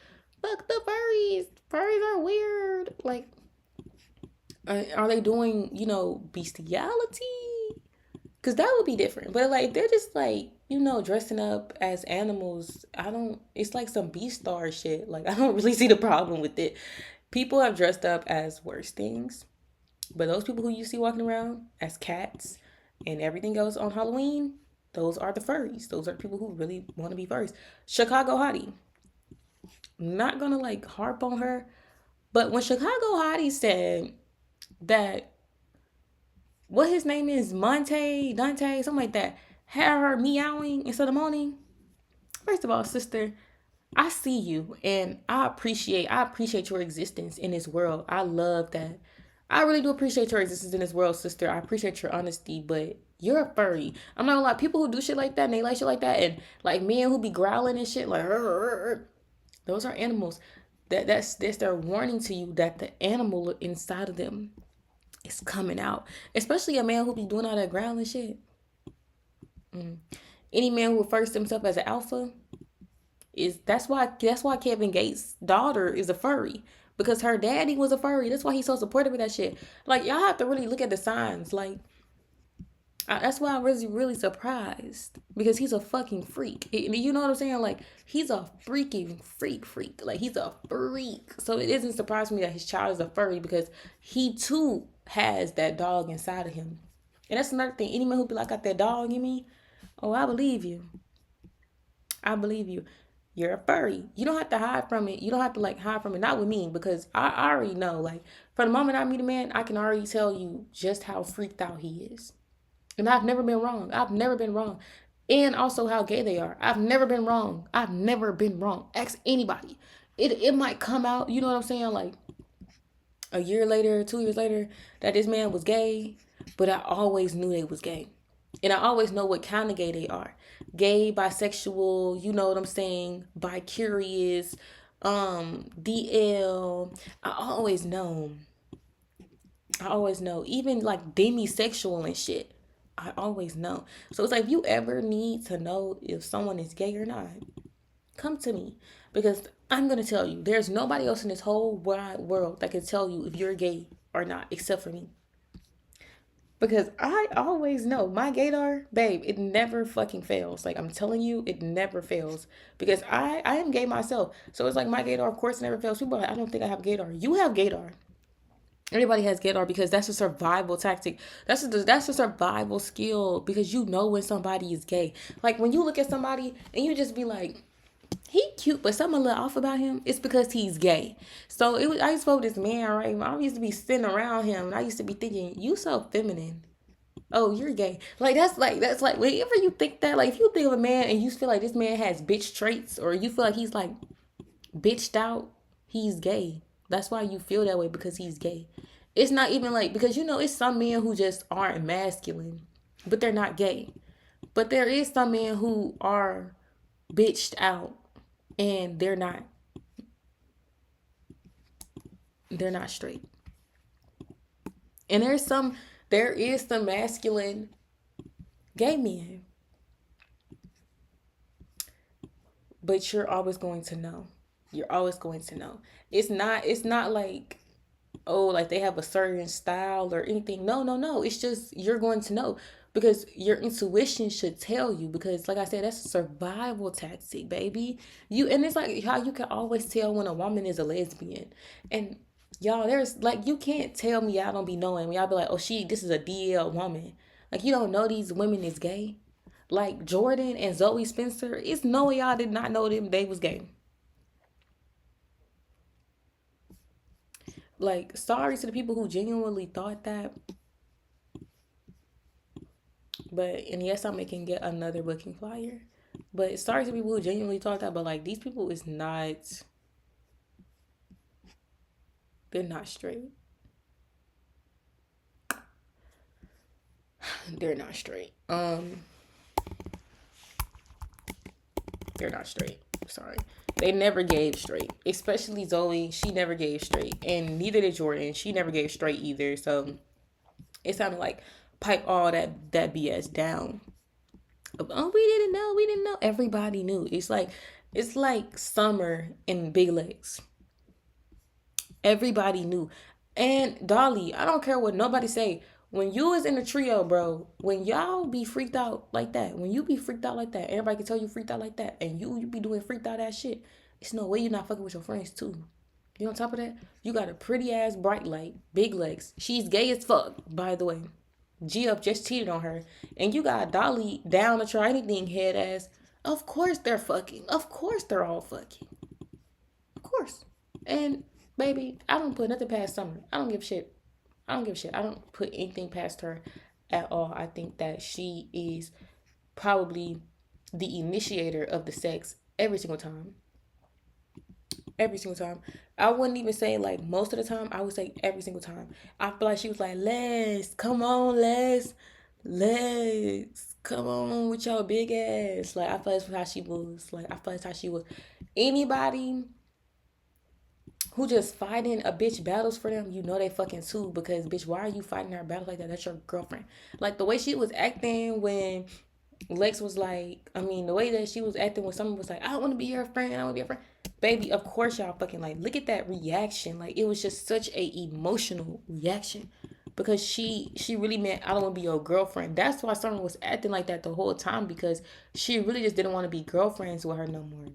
fuck the furries. Furries are weird. Like, are they doing, you know, bestiality? Because that would be different. But, like, they're just, like, you know, dressing up as animals. It's like some Beastar shit. Like, I don't really see the problem with it. People have dressed up as worse things. But those people who you see walking around as cats and everything else on Halloween, those are the furries. Those are the people who really want to be furries. Chicago Hottie. I'm not going to, like, harp on her. But when Chicago Hottie said that, what his name is, Dante, something like that, had her meowing instead of moaning. First of all, sister, I see you and I appreciate your existence in this world. I love that. I really do appreciate your existence in this world, sister. I appreciate your honesty, but you're a furry. I'm not gonna lie, people who do shit like that and they like shit like that, and like men who be growling and shit like, those are animals. That's their warning to you that the animal inside of them is coming out. Especially a man who be doing all that growling shit. Any man who refers to himself as an alpha that's why Kevin Gates' daughter is a furry. Because her daddy was a furry. That's why he's so supportive of that shit. Like, y'all have to really look at the signs. Like, that's why I was really surprised. Because he's a fucking freak. You know what I'm saying? Like, he's a freaking freak. Like, he's a freak. So it isn't surprising me that his child is a furry. Because he, too, has that dog inside of him. And that's another thing. Any man who be like, got that dog in me, oh, I believe you. I believe you. You're a furry. You don't have to hide from it. You don't have to, like, hide from it. Not with me, because I already know. Like, from the moment I meet a man, I can already tell you just how freaked out he is. And I've never been wrong. And also how gay they are. I've never been wrong. Ask anybody. It might come out, you know what I'm saying? Like, a year later, 2 years later, that this man was gay. But I always knew they was gay. And I always know what kind of gay they are. Gay, bisexual, you know what I'm saying, bi-curious, DL. I always know. Even like demisexual and shit. I always know. So it's like, if you ever need to know if someone is gay or not, come to me. Because I'm going to tell you, there's nobody else in this whole wide world that can tell you if you're gay or not, except for me. Because I always know my gaydar, babe, it never fucking fails. Like, I'm telling you, it never fails. Because I am gay myself. So it's like my gaydar, of course, never fails. People are like, I don't think I have gaydar. You have gaydar. Everybody has gaydar because that's a survival tactic. That's a survival skill, because you know when somebody is gay. Like, when you look at somebody and you just be like, he cute, but something a little off about him, it's because he's gay. So I used to spoke this man, right? I used to be sitting around him, and I used to be thinking, you so feminine. Oh, you're gay. That's like whenever you think that, like, if you think of a man and you feel like this man has bitch traits, or you feel like he's like bitched out, he's gay. That's why you feel that way, because he's gay. It's not even like, because you know, it's some men who just aren't masculine, but they're not gay. But there is some men who are bitched out and they're not straight. And there is some masculine gay men, but you're always going to know. You're always going to know. It's not like, oh, like they have a certain style or anything. No, no, no. It's just you're going to know, because your intuition should tell you, because like I said, that's a survival tactic, baby. And it's like how you can always tell when a woman is a lesbian. And y'all, there's like, you can't tell me y'all don't be knowing. When y'all be like, oh, this is a DL woman. Like, you don't know these women is gay. Like Jordan and Zoe Spencer, it's no way y'all did not know them they was gay. Like, sorry to the people who genuinely thought that. But, and yes, I'm making get another booking flyer. But sorry to people who genuinely thought that. But like, these people is not, they're not straight. They're not straight. They're not straight. Sorry. They never gave straight. Especially Zoe. She never gave straight. And neither did Jordan. She never gave straight either. So it sounded like pipe all that BS down. Oh, we didn't know. Everybody knew. It's like Summer and Big Legs. Everybody knew. And Dolly, I don't care what nobody say. When you was in the trio, bro, when y'all be freaked out like that, when you be freaked out like that, everybody can tell you freaked out like that, and you be doing freaked out ass shit. It's no way you're not fucking with your friends too. You on top of that, you got a pretty ass bright light, Big Legs. She's gay as fuck, by the way. G Up just cheated on her, and you got Dolly down to try anything, head ass. Of course they're fucking. Of course they're all fucking. Of course. And baby, I don't put nothing past Summer. I don't give a shit. I don't give a shit. I don't put anything past her at all. I think that she is probably the initiator of the sex every single time. Every single time. I wouldn't even say like most of the time. I would say every single time. I feel like she was like, Les, come on, Les, come on with your big ass. Like, I feel like that's how she was. Like, I feel like that's how she was. Anybody who just fighting a bitch battles for them, you know they fucking too. Because bitch, why are you fighting her battles like that? That's your girlfriend. Like the way she was acting when Lex was like, I mean, the way that she was acting when someone was like, I want to be your friend, I want to be your friend. Baby, of course y'all fucking like, look at that reaction. Like, it was just such a emotional reaction. Because she really meant, I don't want to be your girlfriend. That's why someone was acting like that the whole time. Because she really just didn't want to be girlfriends with her no more.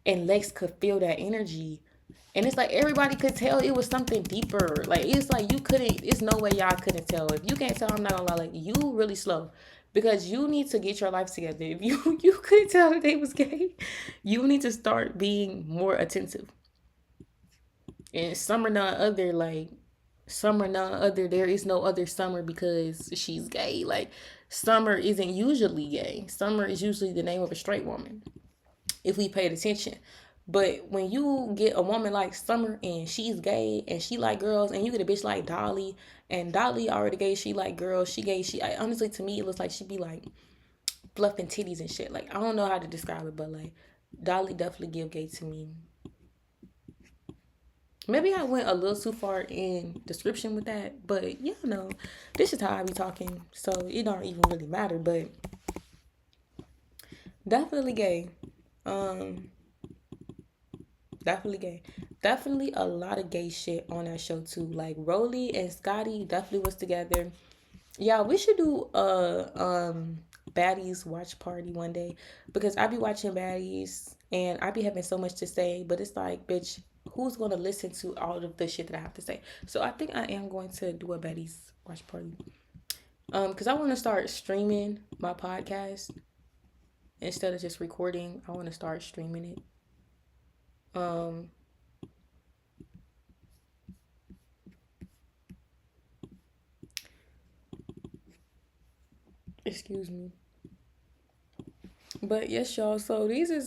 And Lex could feel that energy. And it's like everybody could tell it was something deeper. Like, it's like you couldn't, it's no way y'all couldn't tell. If you can't tell, I'm not gonna lie, like, you really slow. Because you need to get your life together. If you couldn't tell that they was gay, you need to start being more attentive. And Summer none other, like, Summer none other, there is no other Summer because she's gay. Like, Summer isn't usually gay. Summer is usually the name of a straight woman, if we paid attention. But when you get a woman like Summer and she's gay and she like girls, and you get a bitch like Dolly, and Dolly already gay, she like girls, she gay, honestly, to me it looks like she be like fluffing titties and shit. Like, I don't know how to describe it, but like Dolly definitely give gay to me. Maybe I went a little too far in description with that, but you know, this is how I be talking, so it don't even really matter. But definitely gay. Definitely gay. Definitely a lot of gay shit on that show too. Like Rolly and Scotty definitely was together. Yeah, we should do a baddies watch party one day, because I be watching baddies and I be having so much to say, but it's like, bitch, who's gonna listen to all of the shit that I have to say? So I think I am going to do a baddies watch party. Because I want to start streaming my podcast instead of just recording. I want to start streaming it. Excuse me. But yes, y'all. So these are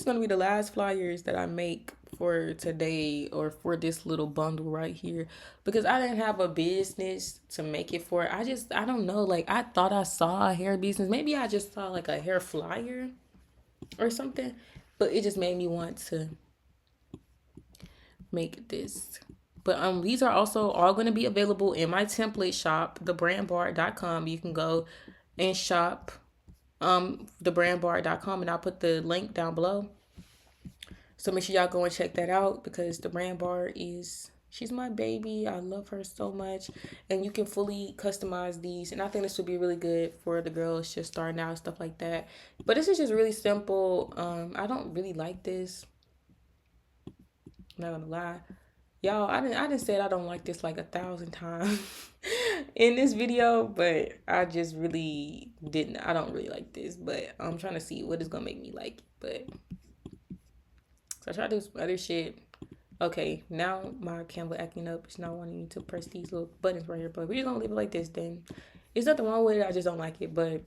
gonna be the last flyers that I make for today or for this little bundle right here, because I didn't have a business to make it for. I don't know, like I thought I saw a hair business. Maybe I just saw like a hair flyer or something, but it just made me want to make this. But these are also all going to be available in my template shop, thebrandbaard.com. You can go and shop thebrandbaard.com, and I'll put the link down below. So make sure y'all go and check that out, because the brand bar she's my baby. I love her so much. And you can fully customize these. And I think this would be really good for the girls just starting out, stuff like that. But this is just really simple. I don't really like this. I'm not gonna lie. Y'all, I didn't say I don't like this like 1,000 times in this video, but I just really didn't. I don't really like this, but I'm trying to see what is gonna make me like it. But so I tried to do some other shit. Okay, now my Canva acting up. It's not wanting me to press these little buttons right here, but we're just gonna leave it like this then. There's nothing wrong with it, I just don't like it. But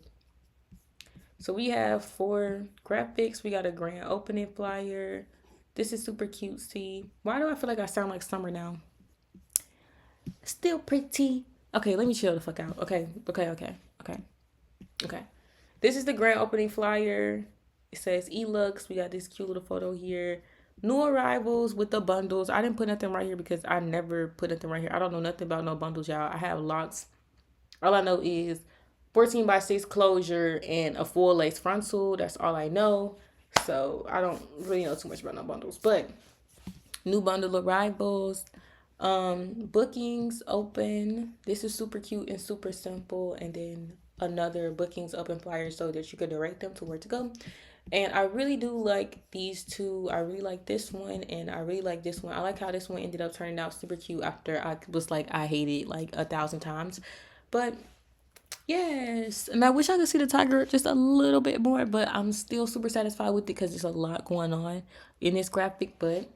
so we have 4 graphics. We got a grand opening flyer. This is super cutesy. Why do I feel like I sound like Summer now? Still pretty. Okay, let me chill the fuck out. Okay. This is the grand opening flyer. It says e-looks. We got this cute little photo here. New arrivals with the bundles. I didn't put nothing right here because I never put nothing right here. I don't know nothing about no bundles, y'all. I have lots. All I know is 14x6 closure and a full lace frontal. That's all I know. So I don't really know too much about no bundles. But new bundle arrivals. Bookings open. This is super cute and super simple. And then another bookings open flyer so that you can direct them to where to go. And I really do like these two. I really like this one, and I really like this one. I like how this one ended up turning out super cute after I was like, I hate it like 1,000 times. But yes, and I wish I could see the tiger just a little bit more, but I'm still super satisfied with it because there's a lot going on in this graphic, but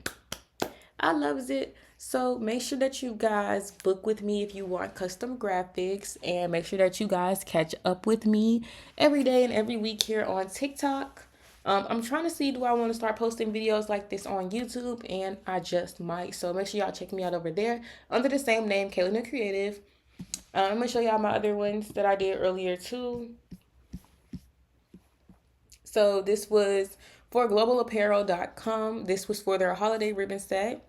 I loves it. So make sure that you guys book with me if you want custom graphics, and make sure that you guys catch up with me every day and every week here on TikTok. I'm trying to see, do I want to start posting videos like this on YouTube, and I just might. So make sure y'all check me out over there under the same name, KailanTheCreative. I'm going to show y'all my other ones that I did earlier too. So this was for globalapparel.com. This was for their holiday ribbon set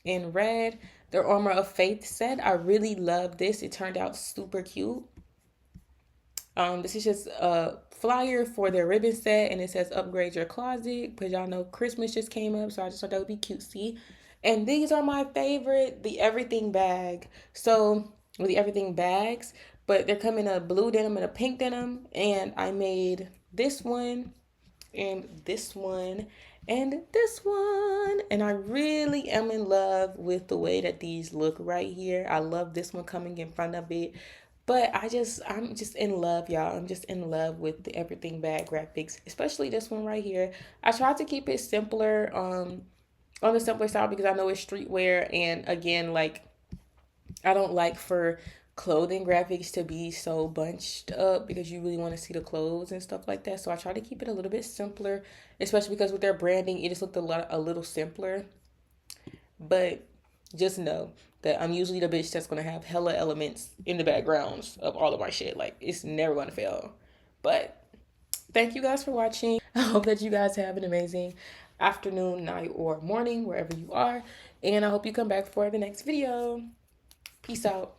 in red. Their Armor of Faith set. I really love this. It turned out super cute. This is just a flyer for their ribbon set, and it says upgrade your closet, because y'all know Christmas just came up, so I just thought that would be cutesy. And these are my favorite, the everything bag. So with the everything bags, but they're coming in a blue denim and a pink denim, and I made this one and this one and this one, and I really am in love with the way that these look right here. I love this one coming in front of it. But I'm just in love, y'all. I'm just in love with the everything bag graphics, especially this one right here. I tried to keep it simpler, on the simpler side, because I know it's streetwear, and again, like, I don't like for clothing graphics to be so bunched up, because you really want to see the clothes and stuff like that. So I try to keep it a little bit simpler, especially because with their branding, it just looked a little simpler. But just know that I'm usually the bitch that's going to have hella elements in the backgrounds of all of my shit. Like, it's never going to fail. But thank you guys for watching. I hope that you guys have an amazing afternoon, night, or morning, wherever you are. And I hope you come back for the next video. Peace out.